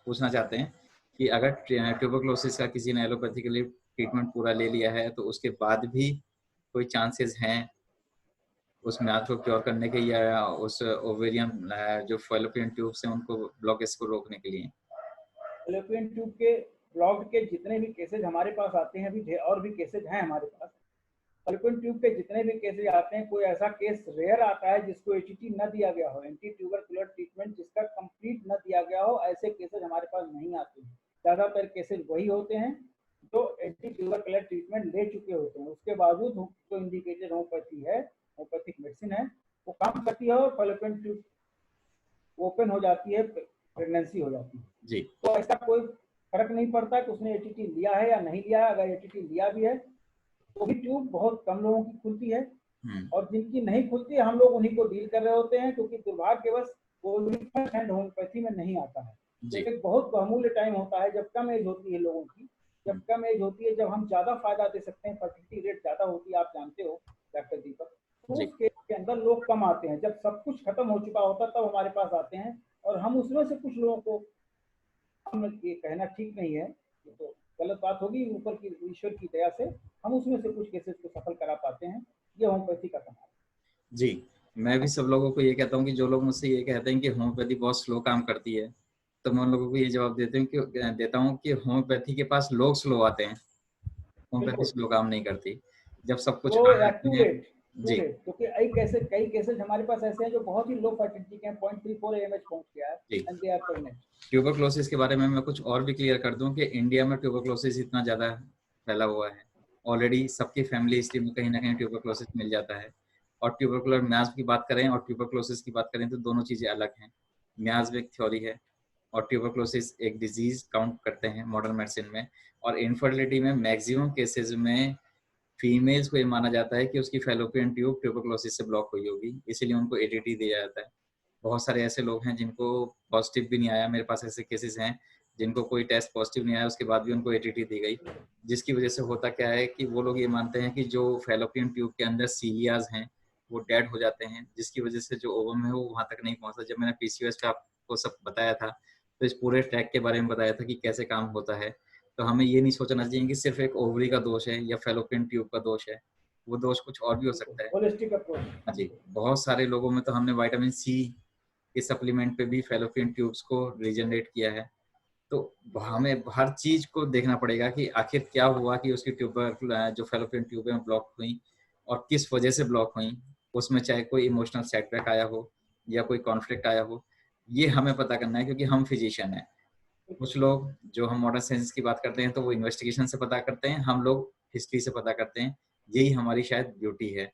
पूछना चाहते हैं कि अगर ट्यूबरकुलोसिस का किसी ने एलोपैथी के लिए ट्रीटमेंट पूरा ले लिया है तो उसके बाद भी कोई चांसेस हैं उस म्याद को क्योर करने के या उस ओवेरियन जो फैलोपियन ट्यूब से उनको ब्लॉकेज को रोकने के लिए? फैलोपियन ट्यूब के ब्लॉक के जितने भी केसेज हमारे पास आते हैं, अभी और भी केसेज हैं हमारे पास। फैलोपियन ट्यूब के जितने भी केसेज आते हैं, कोई ऐसा केस रेयर आता है जिसको एटीटी न दिया गया हो, एंटी ट्यूबरकुलर ट्रीटमेंट जिसका कंप्लीट न दिया गया हो, ऐसे केसेज हमारे पास नहीं आते हैं। ज़्यादातर केसेज वही होते हैं जो एंटी ट्यूबरकुलर ट्रीटमेंट ले चुके होते हैं, उसके बावजूद जो इंडिकेटेड होम्योपैथी है, होम्योपैथिक मेडिसिन है, वो काम करती है और फैलोपियन ट्यूब ओपन हो जाती है, प्रेगनेंसी हो जाती है जी। तो ऐसा कोई फर्क नहीं पड़ता कि उसने एटीटी लिया है या नहीं लिया है। अगर एटीटी लिया भी है तो भी ट्यूब बहुत कम लोगों की खुलती है और जिनकी नहीं खुलती है हम लोग उन्हीं को डील कर रहे होते हैं, क्योंकि दुर्भाग्यवश वो फर्स्ट हैंड होम्योपैथी में नहीं आता है। जब एक बहुत बहुमूल्य टाइम होता है, जब कम एज होती है लोगों की, जब कम एज होती है, जब हम ज्यादा फायदा दे सकते हैं, फर्टिलिटी रेट ज्यादा होती है, आप जानते हो डॉक्टर दीपक, तो उस केस के अंदर लोग कम आते हैं। जब सब कुछ खत्म हो चुका होता तब हमारे पास आते हैं और हम उसमें से कुछ लोगों को, हम ये कहना ठीक नहीं है, ये तो गलत बात होगी, ऊपर की ईश्वर की दया से हम उसमें से कुछ केसेस को सफल करा पाते हैं। ये होम्योपैथी का कमाल है। जी, मैं भी सब लोगों को ये कहता हूँ कि जो लोग मुझसे ये कहते हैं कि होम्योपैथी बहुत स्लो काम करती है, तो मैं उन लोगों को ये जवाब देता हूँ कि होम्योपैथी के पास लोग स्लो आते हैं, होम्योपैथी स्लो काम नहीं करती। जब सब कुछ वो आ जाते हैं। जी, क्योंकि कई केसेस हमारे पास ऐसे हैं जो बहुत ही लो फर्टिलिटी के हैं, 0.34 AMH पहुंच गया है and they are pregnant. Tuberculosis के बारे में मैं कुछ और भी क्लियर कर दूं कि इंडिया में ट्यूबरकुलोसिस इतना ज़्यादा फैला हुआ है, ऑलरेडी सबकी फैमिली हिस्ट्री में कहीं ना कहीं ट्यूबरकुलोसिस मिल जाता है। और ट्यूबरकुलर म्याज की बात करें और ट्यूबरकुलोसिस की बात करें तो दोनों चीज़ें अलग हैं। म्याज एक थ्योरी है और ट्यूबरकुलोसिस एक डिजीज काउंट करते हैं मॉडर्न मेडिसिन में। और इनफर्टिलिटी में मैक्सिमम केसेस में फीमेल्स को ये माना जाता है कि उसकी फैलोपियन ट्यूब ट्यूबरकुलोसिस से ब्लॉक हुई होगी, इसीलिए उनको एटीटी दिया जाता है। बहुत सारे ऐसे लोग हैं जिनको पॉजिटिव भी नहीं आया, मेरे पास ऐसे केसेस हैं जिनको कोई टेस्ट पॉजिटिव नहीं आया, उसके बाद भी उनको एटीटी दी गई, जिसकी वजह से होता क्या है कि वो लोग ये मानते हैं कि जो फैलोपियन ट्यूब के अंदर सीलियाज हैं वो डेड हो जाते हैं, जिसकी वजह से जो ओवम है वो वहाँ तक नहीं पहुँचता। जब मैंने पीसीओएस पे आपको सब बताया था तो इस पूरे ट्रैक के बारे में बताया था कि कैसे काम होता है। तो हमें ये नहीं सोचना चाहिए कि सिर्फ एक ओवरी का दोष है या फैलोपियन ट्यूब का दोष है, वो दोष कुछ और भी हो सकता है। Holistic approach. हाँ जी, बहुत सारे लोगों में तो हमने विटामिन सी के सप्लीमेंट पे भी फैलोपियन ट्यूब्स को रीजनरेट किया है। तो हमें हर चीज को देखना पड़ेगा कि आखिर क्या हुआ कि उसकी ट्यूबर जो फैलोपियन ट्यूब है ब्लॉक हुई और किस वजह से ब्लॉक हुई, उसमें चाहे कोई इमोशनल सेटबैक आया हो या कोई कॉन्फ्लिक्ट आया हो, ये हमें पता करना है क्योंकि हम फिजिशियन हैं। कुछ लोग जो हम मॉडर्न साइंस की बात करते हैं तो वो इन्वेस्टिगेशन से पता करते हैं, हम लोग हिस्ट्री से पता करते हैं। यही हमारी शायद ब्यूटी है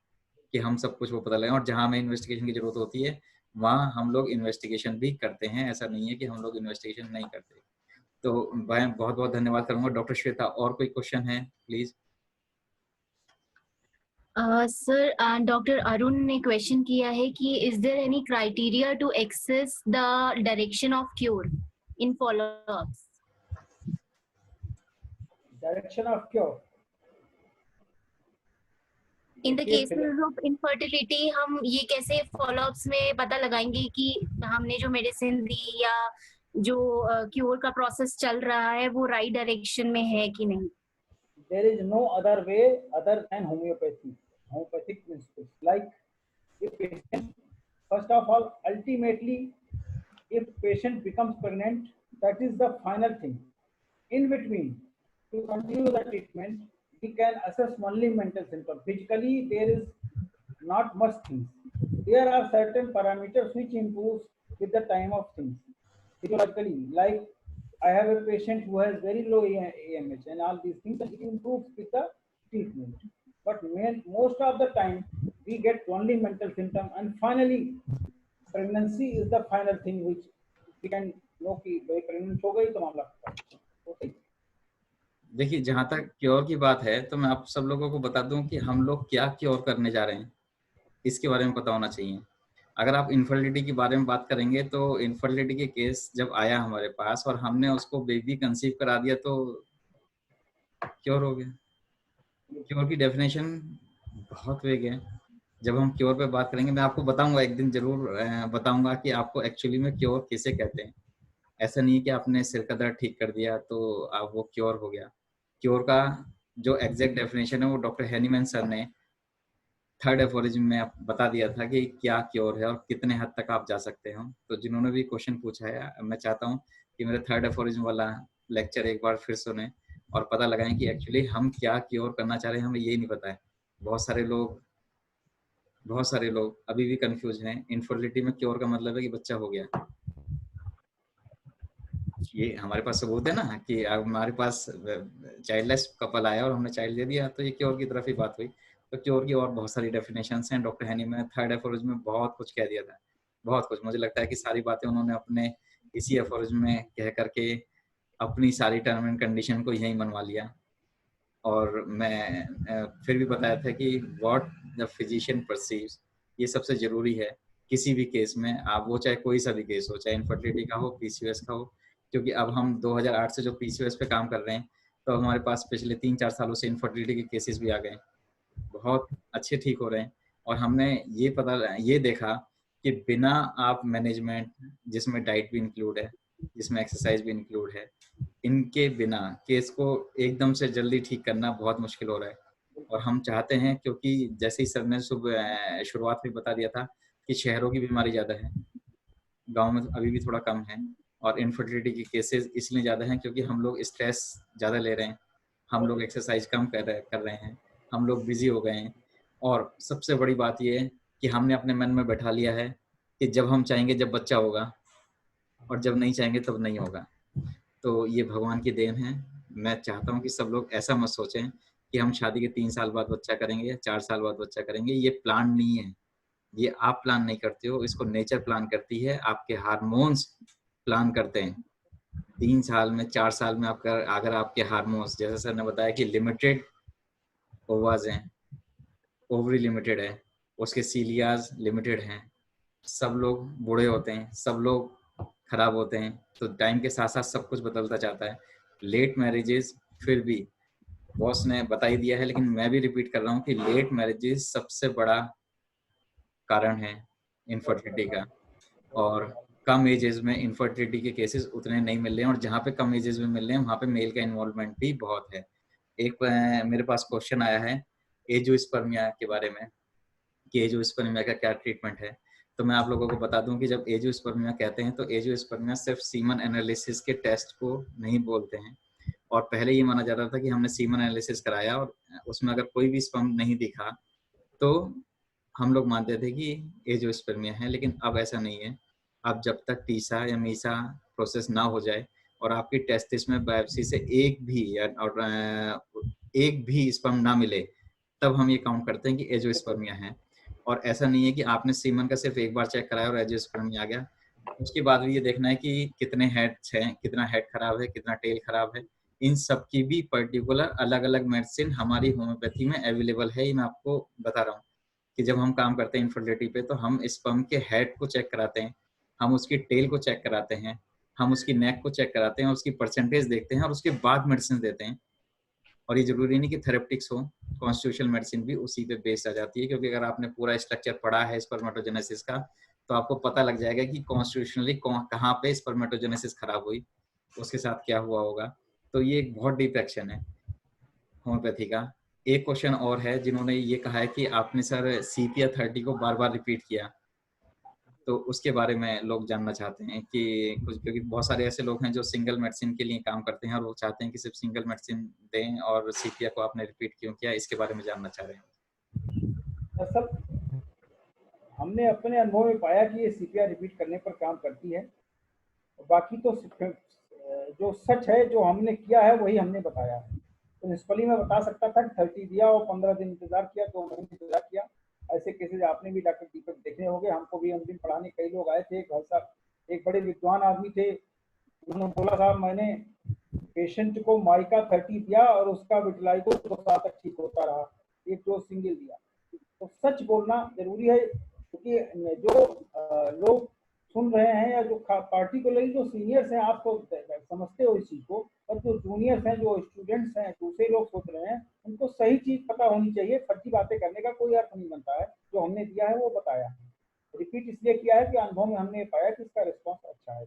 कि हम सब कुछ वो पता लगे, और जहाँ हमें इन्वेस्टिगेशन की जरूरत होती है वहाँ हम लोग इन्वेस्टिगेशन भी करते हैं। ऐसा नहीं है कि हम लोग इन्वेस्टिगेशन नहीं करते। तो मैं बहुत बहुत धन्यवाद करूंगा। डॉक्टर श्वेता, और कोई क्वेश्चन है प्लीज? सर, डॉक्टर अरुण ने क्वेश्चन किया है कि is there any criteria to access the direction of cure in follow-ups? Direction of cure in the cases of infertility हम ये कैसे फॉलोअप्स में पता लगाएंगे कि हमने जो मेडिसिन दी या जो क्योर का प्रोसेस चल रहा है वो राइट डायरेक्शन में है कि नहीं? There is no other way other than homeopathic principles. Like if patient, first of all, ultimately, if patient becomes pregnant, that is the final thing. In between, to continue the treatment, we can assess only mental symptoms. Physically, there is not much things. There are certain parameters which improves with the time of things. Physiologically, like I have a patient who has very low AMH and all these things, and it improves with the treatment. But most of the time, we get only mental symptom, and finally, pregnancy is the final thing which we can know कि भाई pregnant हो गई तो मामला खत्म। देखिए, जहाँ तक क्योर की बात है तो मैं आप सब लोगों को बता दूं कि हम लोग क्या क्योर करने जा रहे हैं, इसके बारे में पता होना चाहिए। अगर आप इनफर्टिलिटी के बारे में बात करेंगे तो इनफर्टिलिटी के केस जब आया हमारे पास और हमने उसको बेबी कंसीव करा दिया तो क्योर हो गया। क्योर की डेफिनेशन बहुत वेग है। जब हम क्योर पे बात करेंगे, मैं आपको बताऊंगा, एक दिन जरूर बताऊंगा कि आपको एक्चुअली में क्योर किसे कहते हैं। ऐसा नहीं है कि आपने सिर का दर्द ठीक कर दिया तो आप वो क्योर हो गया। क्योर का जो एग्जैक्ट डेफिनेशन है वो डॉक्टर हैनीमैन सर ने थर्ड एफोरिज्म में आप बता दिया था कि क्या क्योर है और कितने हद तक आप जा सकते हो। तो जिन्होंने भी क्वेश्चन पूछा है, मैं चाहता हूँ कि मेरे थर्ड एफोरिज्म वाला लेक्चर एक बार फिर सुने और पता लगाएं कि एक्चुअली हम क्या क्योर करना चाह रहे हैं, हमें यही नहीं पता है। बहुत सारे लोग अभी भी कंफ्यूज हैं। इनफर्टिलिटी में क्योर का मतलब है कि बच्चा हो गया। ये हमारे पास सबूत है ना कि हमारे पास चाइल्डलेस कपल आया और हमने चाइल्ड दे दिया, तो ये क्योर की तरफ ही बात हुई। तो क्योर की और बहुत सारी डेफिनेशंस हैं। डॉक्टर हैनी में थर्ड एफोरिज्म में बहुत कुछ कह दिया था, बहुत कुछ। मुझे लगता है कि सारी बातें उन्होंने अपने इसी एफोरिज्म में कह करके अपनी सारी टर्म एंड कंडीशन को यहीं मनवा लिया। और मैं फिर भी बताया था कि व्हाट द फिजिशियन परसीव्स, ये सबसे जरूरी है किसी भी केस में। आप वो चाहे कोई सा भी केस हो, चाहे इनफर्टिलिटी का हो, पीसीओएस का हो, क्योंकि अब हम 2008 से जो पीसीओएस पे काम कर रहे हैं तो हमारे पास पिछले 3-4 सालों से इनफर्टिलिटी के केसेस भी आ गए, बहुत अच्छे ठीक हो रहे हैं। और हमने ये देखा कि बिना आप मैनेजमेंट, जिसमें डाइट भी इंक्लूड है, जिसमें एक्सरसाइज भी इंक्लूड है, इनके बिना केस को एकदम से जल्दी ठीक करना बहुत मुश्किल हो रहा है। और हम चाहते हैं, क्योंकि जैसे ही सर ने शुरुआत में बता दिया था कि शहरों की बीमारी ज़्यादा है, गांव में अभी भी थोड़ा कम है। और इनफर्टिलिटी के केसेस इसलिए ज़्यादा हैं क्योंकि हम लोग स्ट्रेस ज़्यादा ले रहे हैं, हम लोग एक्सरसाइज कम कर रहे हैं, हम लोग बिजी हो गए हैं। और सबसे बड़ी बात ये है कि हमने अपने मन में बैठा लिया है कि जब हम चाहेंगे जब बच्चा होगा, और जब नहीं चाहेंगे तब नहीं होगा। तो ये भगवान की देन है। मैं चाहता हूँ कि सब लोग ऐसा मत सोचें कि हम शादी के 3 साल बाद बच्चा करेंगे या 4 साल बाद बच्चा करेंगे। ये प्लान नहीं है, ये आप प्लान नहीं करते हो, इसको नेचर प्लान करती है, आपके हार्मोन्स प्लान करते हैं। 3 साल में, 4 साल में आपका, अगर आपके हार्मोन्स, जैसे सर ने बताया कि लिमिटेड ओवाज हैं, ओवरी लिमिटेड है, उसके सीलियाज लिमिटेड हैं, सब लोग बूढ़े होते हैं, सब लोग खराब होते हैं। तो टाइम के साथ साथ सब कुछ बदलता जाता है। लेट मैरिजेस, फिर भी बॉस ने बता ही दिया है, लेकिन मैं भी रिपीट कर रहा हूँ कि लेट मैरिजेस सबसे बड़ा कारण है इनफर्टिलिटी का। और कम एजेस में इनफर्टिलिटी के केसेस उतने नहीं मिल रहे हैं, और जहाँ पे कम एजेस में मिल रहे हैं वहाँ पे मेल का इन्वॉल्वमेंट भी बहुत है। एक मेरे पास क्वेश्चन आया है एजियोस्पर्मिया के बारे में कि एजियोस्पर्मिया का क्या ट्रीटमेंट है। तो मैं आप लोगों को बता दूं कि जब एजियोस्पर्मिया कहते हैं तो एजियोस्पर्मिया सिर्फ सीमन एनालिसिस के टेस्ट को नहीं बोलते हैं। और पहले ये माना जाता था कि हमने सीमन एनालिसिस कराया और उसमें अगर कोई भी स्पर्म नहीं दिखा तो हम लोग मानते थे कि एजियोस्पर्मिया है, लेकिन अब ऐसा नहीं है। अब जब तक टीसा या मीसा प्रोसेस ना हो जाए और आपकी टेस्टिस में बायोप्सी से एक भी स्पर्म ना मिले, तब हम ये काउंट करते हैं कि एजियोस्पर्मिया है। और ऐसा नहीं है कि आपने सीमन का सिर्फ एक बार चेक कराया और एजियोस्पर्मिया आ गया। उसके बाद भी ये देखना है कि कितने हेड्स हैं, कितना हेड खराब है, कितना टेल खराब है, इन सब की भी पर्टिकुलर अलग अलग मेडिसिन हमारी होम्योपैथी में अवेलेबल है। ये मैं आपको बता रहा हूँ कि जब हम काम करते हैं इनफर्टिलिटी पे तो हम स्पर्म के हेड को चेक कराते हैं, हम उसकी टेल को चेक कराते हैं, हम उसकी नेक को चेक कराते हैं, उसकी परसेंटेज देखते हैं और उसके बाद मेडिसिन देते हैं। और ये जरूरी नहीं कि थेरेप्टिक्स हो, कॉन्स्टिट्यूशनल मेडिसिन भी उसी पे बेस्ड आ जाती है, क्योंकि अगर आपने पूरा स्ट्रक्चर पढ़ा है स्पर्मेटोजेनेसिस का तो आपको पता लग जाएगा कि कॉन्स्टिट्यूशनली कहाँ पे स्पर्मेटोजेनेसिस खराब हुई, उसके साथ क्या हुआ होगा। तो ये एक बहुत डीप एक्शन है होम्योपैथी का। एक क्वेश्चन और है, जिन्होंने ये कहा है कि आपने सर CPR 30 को बार बार रिपीट किया, तो उसके बारे में लोग जानना चाहते हैं कि कुछ, क्योंकि बहुत सारे ऐसे लोग हैं जो सिंगल मेडिसिन के लिए काम करते हैं और वो चाहते हैं कि सिर्फ सिंगल मेडिसिन दें, और CPR को आपने रिपीट क्यों किया, इसके बारे में जानना चाह रहे हैं। दरअसल हमने अपने अनुभव में पाया कि ये CPR रिपीट करने पर काम करती है। बाकी तो जो सच है, जो हमने किया है वही हमने बताया है। प्रिंसिपली मैं बता सकता था कि 30 दिया और 15 दिन इंतजार किया, 2 महीने इंतजार किया। ऐसे केसेज आपने भी डॉक्टर दीपक देखे होंगे, हमको भी अंतिम पढ़ाने कई लोग आए थे। भाई साहब एक बड़े विद्वान आदमी थे, उन्होंने बोला साहब मैंने पेशेंट को माइका 30 दिया और उसका विटिलाइगो 2 साल तक ठीक होता रहा, एक डोज सिंगल दिया। तो सच बोलना जरूरी है, क्योंकि जो लोग सुन रहे हैं या जो पार्टिकुलरली जो सीनियर्स हैं, आप तो समझते हो इस चीज को, और जो जूनियर्स हैं, जो स्टूडेंट्स हैं, दूसरे लोग सोच रहे हैं, उनको सही चीज पता होनी चाहिए। फर्जी बातें करने का कोई अर्थ नहीं बनता है। जो हमने दिया है वो बताया, रिपीट इसलिए किया है कि अनुभव में हमने पाया कि इसका रिस्पॉन्स अच्छा है।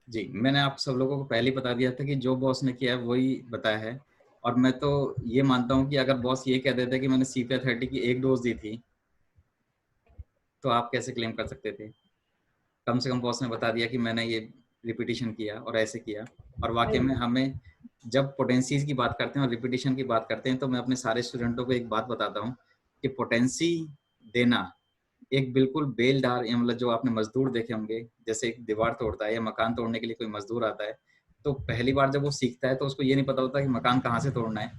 जी, मैंने आप सब लोगों को पहले ही बता दिया था कि जो बॉस ने किया है वही बताया है। और मैं तो ये मानता हूँ कि अगर बॉस ये कह देते कि मैंने CPR 30 की 1 डोज दी थी, तो आप कैसे क्लेम कर सकते थे? कम से कम बॉस ने बता दिया कि मैंने ये रिपीटिशन किया और ऐसे किया। और वाकई में हमें जब पोटेंसीज की बात करते हैं और रिपीटिशन की बात करते हैं, तो मैं अपने सारे स्टूडेंटों को एक बात बताता हूँ कि पोटेंसी देना एक बिल्कुल बेलदार, या मतलब जो आपने मजदूर देखे होंगे, जैसे एक दीवार तोड़ता है या मकान तोड़ने के लिए कोई मजदूर आता है, तो पहली बार जब वो सीखता है तो उसको ये नहीं पता होता कि मकान कहाँ से तोड़ना है,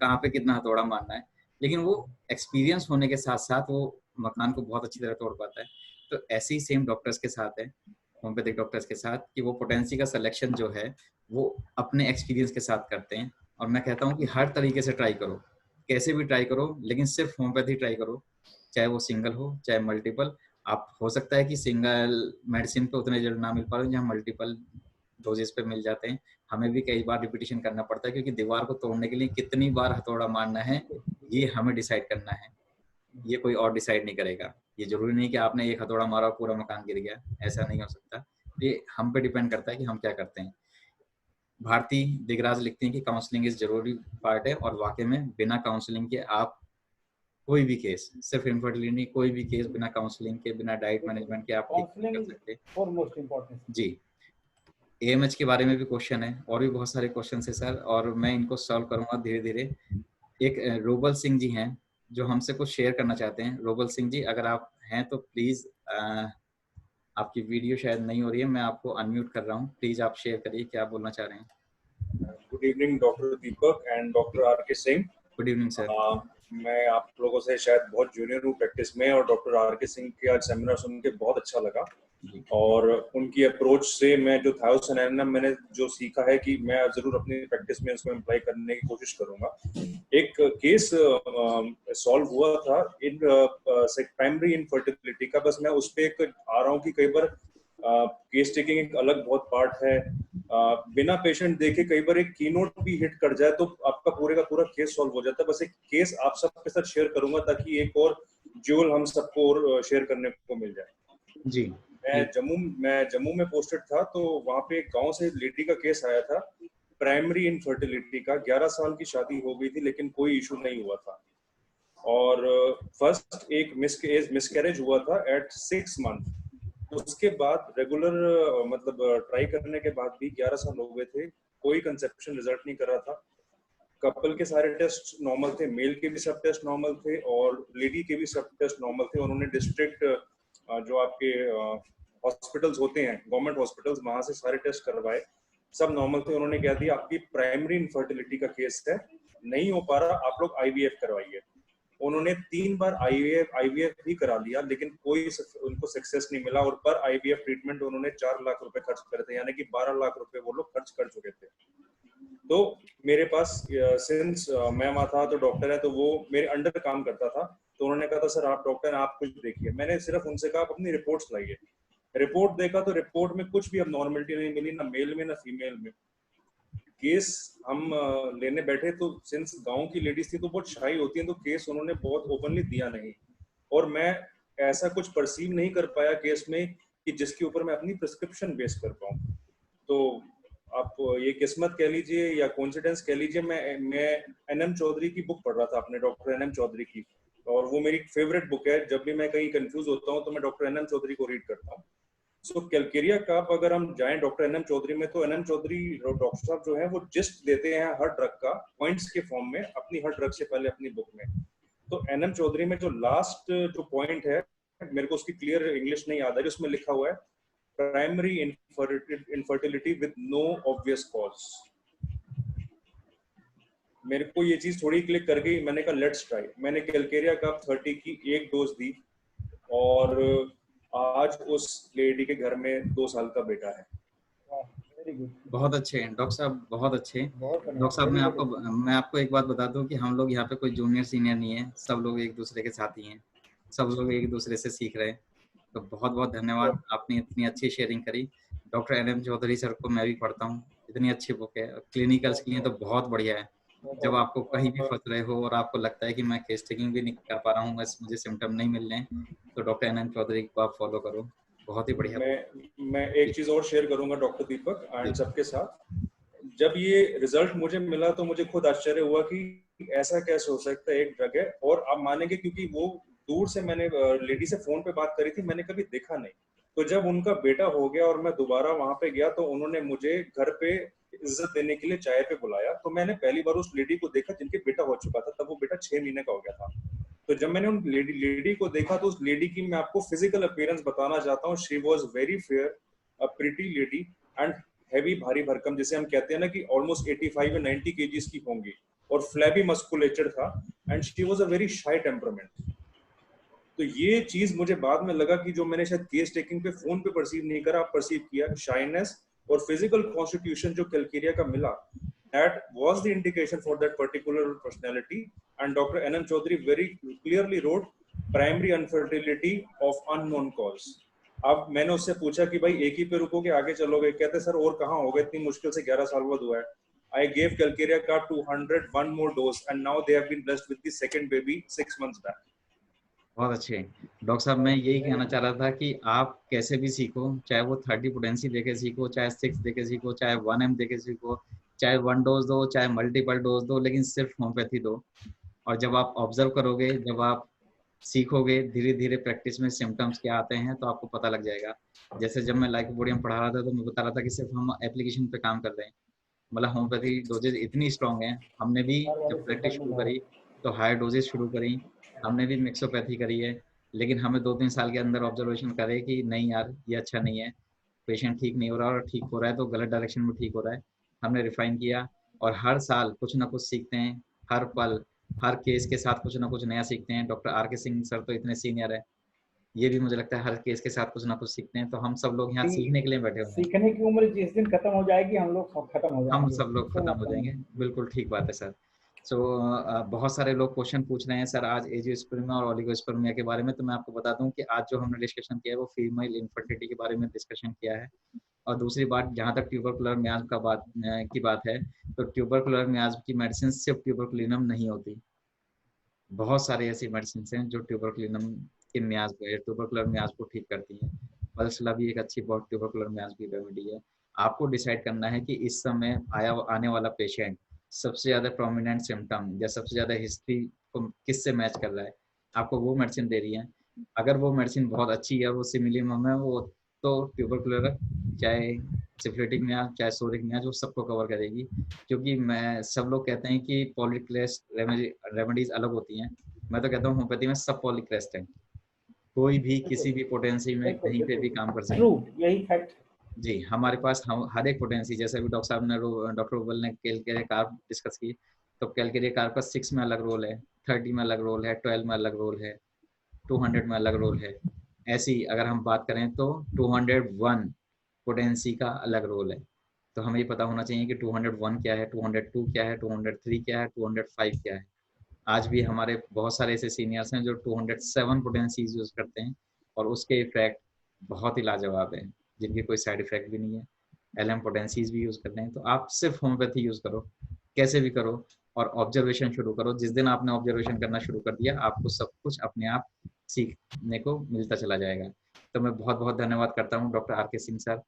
कहाँ पे कितना हथौड़ा मारना है, लेकिन वो एक्सपीरियंस होने के साथ साथ वो मकान को बहुत अच्छी तरह तोड़ पाता है। तो ऐसे ही सेम डॉक्टर्स के साथ है, होम्योपैथिक डॉक्टर्स के साथ, कि वो पोटेंसी का सिलेक्शन जो है वो अपने एक्सपीरियंस के साथ करते हैं। और मैं कहता हूँ कि हर तरीके से ट्राई करो, कैसे भी ट्राई करो, लेकिन सिर्फ होम्योपैथी ट्राई करो, चाहे वो सिंगल हो चाहे मल्टीपल। आप हो सकता है कि सिंगल मेडिसिन पे उतने जल्द ना मिल पा रहे जहाँ मल्टीपल डोजेस पे मिल जाते हैं। हमें भी कई बार रिपीटिशन करना पड़ता है, क्योंकि दीवार को तोड़ने के लिए कितनी बार हथौड़ा मारना है ये हमें डिसाइड करना है, ये कोई और डिसाइड नहीं करेगा। ये जरूरी नहीं कि आपने एक हथौड़ा मारा और पूरा मकान गिर गया, ऐसा नहीं हो सकता। ये हम पे डिपेंड करता है कि हम क्या करते हैं। भारती दिगराज लिखती हैं कि काउंसलिंग इज जरूरी पार्ट है, और वाकई में बिना काउंसलिंग के आप कोई भी केस, सिर्फ इनफर्टिलिटी नहीं, कोई भी केस बिना काउंसलिंग के, बिना डाइट मैनेजमेंट के आप ठीक नहीं कर सकते। फॉर मोस्ट इम्पोर्टेंट जी, AMH के बारे में भी क्वेश्चन है, और भी बहुत सारे क्वेश्चन है सर, और मैं इनको सॉल्व करूंगा धीरे धीरे। एक रोबल सिंह जी हैं जो हमसे कुछ शेयर करना चाहते हैं। रोबल सिंह जी, अगर आप हैं तो प्लीज, आपकी वीडियो शायद नहीं हो रही है, मैं आपको अनम्यूट कर रहा हूँ, प्लीज आप शेयर करिए क्या आप बोलना चाह रहे हैं। Good evening doctor Deepak and doctor RK Singh. Good evening sir. मैं आप लोगों से शायद बहुत जूनियर हूँ प्रैक्टिस में, और डॉक्टर RK सिंह के आज सेमिनार सुन के बहुत अच्छा लगा। और उनकी अप्रोच से मैं जो थायोसाइनाम मैंने जो सीखा है कि मैं जरूर अपनी प्रैक्टिस में इसको अप्लाई करने की कोशिश करूंगा। एक केस सॉल्व हुआ था इन प्राइमरी इनफर्टिलिटी का, बस मैं उस पर आ रहा हूँ कि कई बार केस टेकिंग एक अलग बहुत पार्ट है। बिना पेशेंट देखे कई बार एक कीनोट भी हिट कर जाए तो आपका पूरे का पूरा केस सॉल्व हो जाता है। बस एक केस आप सबके साथ शेयर करूंगा ताकि एक और ज्यूल हम सबको और शेयर करने को मिल जाए। जी, मैं जम्मू में पोस्टेड था, तो वहाँ पे एक गांव से लेडी का केस आया था प्राइमरी इनफर्टिलिटी का। 11 साल की शादी हो गई थी लेकिन कोई इशू नहीं हुआ था, और फर्स्ट एक मिसकैरेज हुआ था एट 6 मंथ। उसके बाद रेगुलर मतलब ट्राई करने के बाद भी 11 साल हो गए थे, कोई कंसेप्शन रिजल्ट नहीं कर रहा था। कपल के सारे टेस्ट नॉर्मल थे, मेल के भी सब टेस्ट नॉर्मल थे और लेडी के भी सब टेस्ट नॉर्मल थे। उन्होंने डिस्ट्रिक्ट जो आपके हॉस्पिटल्स होते हैं, गवर्नमेंट हॉस्पिटल्स, वहां से सारे टेस्ट करवाए, सब नॉर्मल थे। उन्होंने कह दिया आपकी प्राइमरी इनफर्टिलिटी का केस है, नहीं हो पा रहा, आप लोग IVF करवाइए। उन्होंने 3 बार IVF भी करा लिया लेकिन कोई उनको सक्सेस नहीं मिला, और पर IVF ट्रीटमेंट उन्होंने 4 लाख रुपए खर्च करे थे, यानी कि 12 लाख रुपए वो लोग खर्च कर चुके थे। तो मेरे पास सिंस मैं वहाँ था तो डॉक्टर है तो वो मेरे अंडर काम करता था, तो उन्होंने कहा था सर आप डॉक्टर हैं, आप कुछ देखिए। मैंने सिर्फ उनसे कहा आप अपनी रिपोर्ट्स लाइए। रिपोर्ट देखा तो रिपोर्ट में कुछ भी अब नॉर्मलिटी नहीं मिली, ना मेल में ना फीमेल में। केस हम लेने बैठे तो सिंस गांव की लेडीज थी तो बहुत शाई होती हैं, तो केस उन्होंने बहुत ओपनली दिया नहीं, और मैं ऐसा कुछ परसीव नहीं कर पाया केस में कि जिसके ऊपर मैं अपनी प्रिस्क्रिप्शन बेस कर पाऊँ। तो आप ये किस्मत कह लीजिए या कोइंसिडेंस कह लीजिए, मैं एनएम चौधरी की बुक पढ़ रहा था, अपने डॉक्टर एनएम चौधरी की, और वो मेरी फेवरेट बुक है। जब भी मैं कहीं कंफ्यूज होता हूँ तो मैं डॉक्टर एनएम चौधरी को रीड करता हूँ। सो कैलकेरिया काप अगर हम जाएं डॉक्टर एनएम चौधरी में, तो एनएम चौधरी डॉक्टर साहब जो है वो जिस्ट देते हैं हर ड्रग का पॉइंट्स के फॉर्म में, अपनी हर ड्रग से पहले अपनी बुक में। तो एनएम चौधरी में जो लास्ट जो पॉइंट है, मेरे को उसकी क्लियर इंग्लिश नहीं याद आ रही, उसमें लिखा हुआ है primary infertility with no obvious cause. मेरे को ये चीज थोड़ी क्लिक कर गई, मैंने कहा लेट्स ट्राई। मैंने कैलकेरिया काप 30 की एक डोज दी, और आज उस लेडी के घर में 2 साल का बेटा है। बहुत अच्छे हैं डॉक्टर साहब, बहुत अच्छे। डॉक्टर साहब मैं आपको एक बात बता दूं कि हम लोग यहाँ पे कोई जूनियर सीनियर नहीं है, सब लोग एक दूसरे के साथी हैं, सब लोग एक दूसरे से सीख रहे हैं। तो बहुत बहुत धन्यवाद, आपने इतनी अच्छी शेयरिंग करी। डॉक्टर एनएम चौधरी सर को मैं भी पढ़ता हूँ, इतनी अच्छी बुक है, क्लिनिकल्स के लिए तो बहुत बढ़िया है। जब आपको कहीं भी फंस रहे हो और आपको लगता है कि मैं केस टेकिंग भी नहीं कर पा रहा हूँ, बस मुझे सिम्टम नहीं मिल रहे हैं, तो डॉक्टर एनएम चौधरी को आप फॉलो करो, बहुत ही बढ़िया। मैं एक चीज और शेयर करूंगा डॉक्टर दीपक एंड सबके साथ। जब ये रिजल्ट मुझे मिला तो मुझे खुद आश्चर्य हुआ कि ऐसा कैसे हो सकता है, एक ड्रग है। और आप मानेंगे क्योंकि वो दूर से मैंने लेडी से फोन पे बात करी थी, मैंने कभी देखा नहीं। तो जब उनका बेटा हो गया और मैं दोबारा वहां पे गया तो उन्होंने मुझे घर पे इज्जत देने के लिए चाय पे बुलाया। तो मैंने पहली बार उस लेडी को देखा जिनके बेटा हो चुका था, तब वो बेटा 6 महीने का हो गया था। तो जब मैंने उन लेडी को देखा तो उस लेडी की मैं आपको फिजिकल अपीयरेंस बताना चाहता हूँ। She was very fair, a pretty lady and heavy, भारी भरकम, जिसे हम कहते हैं ना कि ऑलमोस्ट 85 या 90 केजीज की होंगी, और फ्लैबी मस्कुलेचर था, and she was a very shy temperament. तो ये चीज मुझे बाद में लगा कि जो मैंने शायद केस टेकिंग पे फोन पे परसीव नहीं करा, परसीव किया, शाइनेस और फिजिकल कॉन्स्टिट्यूशन जो कैलकेरिया का मिला, that was the indication for that particular personality. And Dr. N.M. Chaudhary very clearly wrote primary infertility of unknown cause. अब मैंने उससे पूछा कि भाई एक ही पे रुकोगे, आगे चलोगे? कहते सर और कहाँ होगा, इतनी मुश्किल से 11 साल बाद हुआ है। I gave Calcarea का 201 more dose and now they have been blessed with the second baby 6 months back. बहुत अच्छे डॉक्टर साहब, मैं यही कहना चाह रहा था कि आप कैसे भी सीखो, चाहे वो 30 पोटेंसी देके सीखो, चाहे 6 देके सीखो, चाहे 1M देके सीखो, चाहे 1 डोज दो, चाहे मल्टीपल डोज दो, लेकिन सिर्फ होम्योपैथी दो। और जब आप ऑब्जर्व करोगे, जब आप सीखोगे धीरे धीरे प्रैक्टिस में सिम्टम्स क्या आते हैं, तो आपको पता लग जाएगा। जैसे जब मैं लाइकोपोडियम पढ़ा रहा था तो मैं बता रहा था कि सिर्फ हम एप्लीकेशन पे काम कर रहे हैं, मतलब होम्योपैथी डोजेज इतनी स्ट्रॉन्ग है। हमने भी जब प्रैक्टिस शुरू करी तो हाई डोजेज शुरू करी, हमने भी मिक्सोपैथी करी है, लेकिन हमें 2-3 साल के अंदर ऑब्जर्वेशन करे कि नहीं यार ये अच्छा नहीं है, पेशेंट ठीक नहीं हो रहा, और ठीक हो रहा है तो गलत डायरेक्शन में ठीक हो रहा है। हमने रिफाइन किया और हर साल कुछ ना कुछ सीखते हैं, हर पल हर केस के साथ कुछ ना कुछ नया सीखते हैं। Doctor R K Singh sir तो इतने सीनियर है, ये भी मुझे लगता है हर केस के साथ कुछ ना कुछ सीखते हैं। तो हम सब लोग यहाँ सीखने के लिए बैठे हुए हैं। सीखने की उम्र जिस दिन खत्म हो जाएगी हम लोग खत्म हो जाएंगे, हम सब लोग खत्म हो जाएंगे, बिल्कुल ठीक बात है सर। सो बहुत सारे लोग क्वेश्चन पूछ रहे हैं सर आज एजियोस्पर्मिया और ओलिगोस्पर्मिया के बारे में। तो मैं आपको बता दूं कि आज जो हमने डिस्कशन किया है वो फीमेल इनफर्टिलिटी के बारे में डिस्कशन किया है। और दूसरी बात, जहाँ तक ट्यूबरकुलर मियाज की बात है, तो ट्यूबरकुलर मियाज की मेडिसिन सिर्फ ट्यूबरकुलिनम नहीं होती, बहुत सारे ऐसी मेडिसिन हैं जो ट्यूबरकुलिनम के मियाज को, ट्यूबरकुलर मियाज को ठीक करती हैं। पल्सला भी एक अच्छी बहुत ट्यूबरकुलर मियाज की रेमेडी है। आपको डिसाइड करना है कि इस समय आने वाला पेशेंट सबसे ज्यादा प्रोमिनेंट सिम्टम या सबसे ज्यादा हिस्ट्री को किससे मैच कर रहा है, आपको वो मेडिसिन दे रही है। अगर वो मेडिसिन बहुत अच्छी है, वो सिमिलियम है, वो तो ट्यूबरकुलर चाहे सिफिलिटिक मियाज चाहे सोरिक मियाज वो सबको कवर करेगी। क्योंकि मैं सब लोग कहते हैं कि पॉलीक्रेस्ट रेमेडीज अलग होती हैं, मैं तो कहता हूँ होम्योपैथी में सब पॉलीक्रेस्ट है, कोई भी किसी भी पोटेंसी में कहीं पे भी काम कर सकता है। यही फैक्ट जी, हमारे पास हम हर एक पोटेंसी, जैसे भी डॉक्टर साहब ने डॉक्टर रुबल ने कैलकेरिया कार्ब डिस्कस की, तो कैलकेरिया कार्ब का 6 में अलग रोल है, 30 में अलग रोल है, 12 में अलग रोल है, 200 में अलग रोल है। ऐसी अगर हम बात करें तो 201 पोटेंसी का अलग रोल है। तो हमें ये पता होना चाहिए कि 201 क्या है, 202 क्या है, 203 क्या है, 205 क्या है। आज भी हमारे बहुत सारे ऐसे सीनियर्स हैं जो 207 पोटेंसीज यूज करते हैं और उसके इफेक्ट बहुत ही लाजवाब है, जिनके कोई साइड इफेक्ट भी नहीं है। LM पोटेंसीज भी यूज करते हैं। तो आप सिर्फ होम्योपैथी यूज करो, कैसे भी करो, और ऑब्जर्वेशन शुरू करो। जिस दिन आपने ऑब्जर्वेशन करना शुरू कर दिया, आपको सब कुछ अपने आप सीखने को मिलता चला जाएगा। तो मैं बहुत बहुत धन्यवाद करता हूँ doctor R K Singh sir.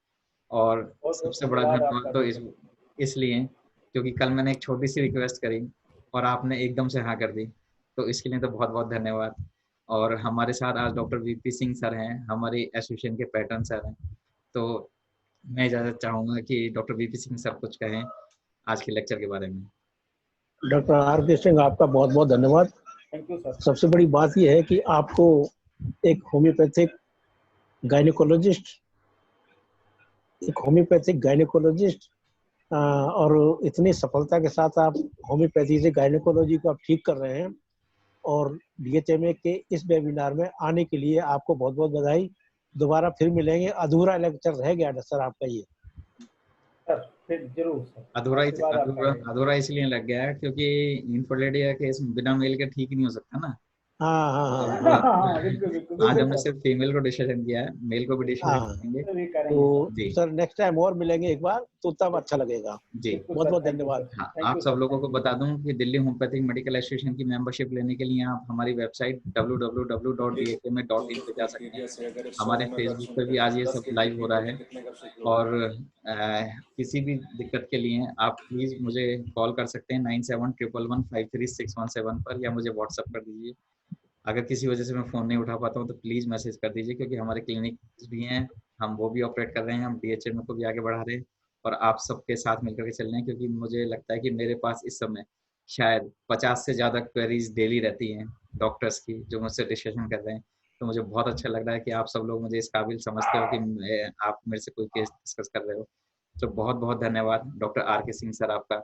और सबसे बड़ा धन्यवाद तो इसलिए क्योंकि कल मैंने एक छोटी सी रिक्वेस्ट करी और आपने एकदम से हाँ कर दी, तो इसके लिए तो बहुत बहुत धन्यवाद। और हमारे साथ आज डॉक्टर वीपी सिंह सर हैं, हमारे एसोसिएशन के पैटर्न सर हैं। तो मैं इजाजत चाहूंगा कि डॉक्टर वीपी सिंह सर कुछ कहें आज के लेक्चर के बारे में। डॉक्टर आर के सिंह, आपका बहुत बहुत धन्यवाद। Thank you sir. सबसे बड़ी बात यह है कि आपको एक होम्योपैथिक गायनेकोलॉजिस्ट और इतनी सफलता के साथ आप होम्योपैथी से गायनेकोलॉजी को आप ठीक कर रहे हैं, और DHMA के इस वेबिनार में आने के लिए आपको बहुत बहुत बधाई। दोबारा फिर मिलेंगे। अधूरा लेक्चर रह गया सर आपका ये। सर फिर जरूर सर। अधूरा इसलिए लग गया है क्योंकि इनफर्टिलिटी का केस बिना मेल के ठीक नहीं हो सकता ना। हाँ, बिल्कुल। आज हमने सिर्फ फीमेल को डिस्कशन किया है, मेल को भी डिस्कशन करेंगे। तो सर नेक्स्ट टाइम और मिलेंगे एक बार, तो तब अच्छा लगेगा जी। बहुत बहुत धन्यवाद। हाँ, आप सब लोगों को बता दूं कि दिल्ली होम्योपैथिक मेडिकल एसोसिएशन की मेंबरशिप लेने के लिए आप हमारी वेबसाइट www.dhma.in पे जा सकते हैं। हमारे फेसबुक पे भी आज ये सब लाइव हो रहा है। और किसी भी दिक्कत के लिए आप प्लीज मुझे कॉल कर सकते हैं 9711153617 पर, या मुझे व्हाट्सएप कर दीजिए। अगर किसी वजह से मैं फ़ोन नहीं उठा पाता हूँ तो प्लीज़ मैसेज कर दीजिए, क्योंकि हमारे क्लिनिक भी हैं, हम वो भी ऑपरेट कर रहे हैं, हम DHMA को भी आगे बढ़ा रहे हैं और आप सबके साथ मिलकर के चल रहे हैं। क्योंकि मुझे लगता है कि मेरे पास इस समय शायद 50 से ज़्यादा क्वेरीज डेली रहती हैं डॉक्टर्स की, जो मुझसे डिस्कशन कर रहे हैं। तो मुझे बहुत अच्छा लग रहा है कि आप सब लोग मुझे इस काबिल समझते हो कि आप मेरे से कोई केस डिस्कस कर रहे हो। तो बहुत बहुत धन्यवाद doctor R K Singh sir आपका,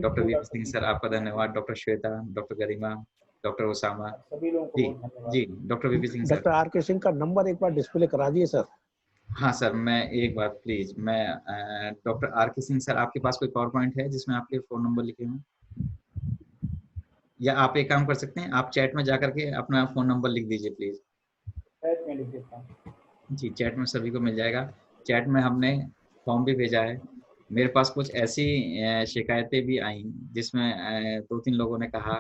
डॉक्टर वीपी सिंह सर आपका धन्यवाद, doctor Shweta, doctor Garima, doctor Usama, सभी लोगों को बहुत धन्यवाद। जी doctor VP Singh sir. Doctor R K Singh का नंबर एक बार डिस्प्ले करा दिए सर। हाँ सर, मैं एक बार प्लीज, मैं doctor R K Singh sir, आपके पास कोई पावर पॉइंट है जिसमें आपके फोन नंबर लिखे हों? या आप एक काम कर सकते हैं, आप चैट में जाकर के अपना फोन नंबर लिख दीजिए प्लीज। चैट में लिख देता हूं जी, चैट में सभी को मिल जाएगा। चैट में हमने फॉर्म भी भेजा है। मेरे पास कुछ ऐसी शिकायतें भी आई जिसमें 2-3 लोगों ने कहा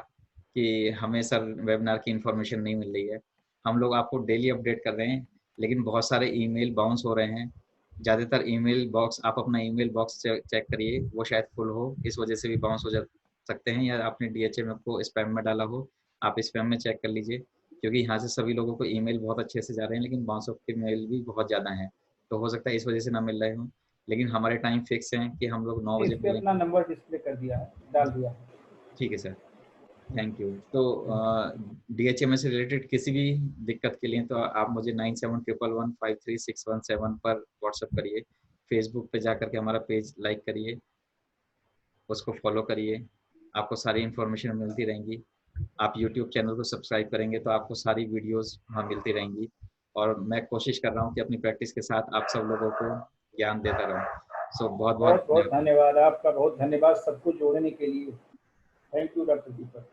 कि हमें सर वेबिनार की इंफॉर्मेशन नहीं मिल रही है। हम लोग आपको डेली अपडेट कर रहे हैं, लेकिन बहुत सारे ईमेल बाउंस हो रहे हैं। ज़्यादातर ईमेल बॉक्स, आप अपना ईमेल बॉक्स चेक करिए, वो शायद फुल हो, इस वजह से भी बाउंस हो जा सकते हैं, या आपने DHMA को स्पैम में डाला हो। आप स्पैम में चेक कर लीजिए, क्योंकि यहाँ से सभी लोगों को ईमेल बहुत अच्छे से जा रहे हैं, लेकिन बाउंस ऑफ के मेल भी बहुत ज़्यादा हैं। तो हो सकता है इस वजह से ना मिल रहे हों, लेकिन हमारे टाइम फिक्स हैं कि हम लोग 9 बजे इस पे अपना नंबर डिस्प्ले कर दिया है, डाल दिया है। ठीक है सर, थैंक यू। तो DHMA से रिलेटेड किसी भी दिक्कत के लिए तो आप मुझे 9711153617 पर व्हाट्सएप करिए। फेसबुक पे जाकर के हमारा पेज लाइक करिए, उसको फॉलो करिए, आपको सारी इन्फॉर्मेशन मिलती रहेंगी। आप यूट्यूब चैनल को सब्सक्राइब करेंगे तो आपको सारी वीडियोस वहाँ मिलती रहेंगी। और मैं कोशिश कर रहा हूँ कि अपनी प्रैक्टिस के साथ आप सब लोगों को ज्ञान देता रहूँ। सो बहुत बहुत धन्यवाद आपका, बहुत धन्यवाद सबको जोड़ने के लिए। Thank you doctor Deepak.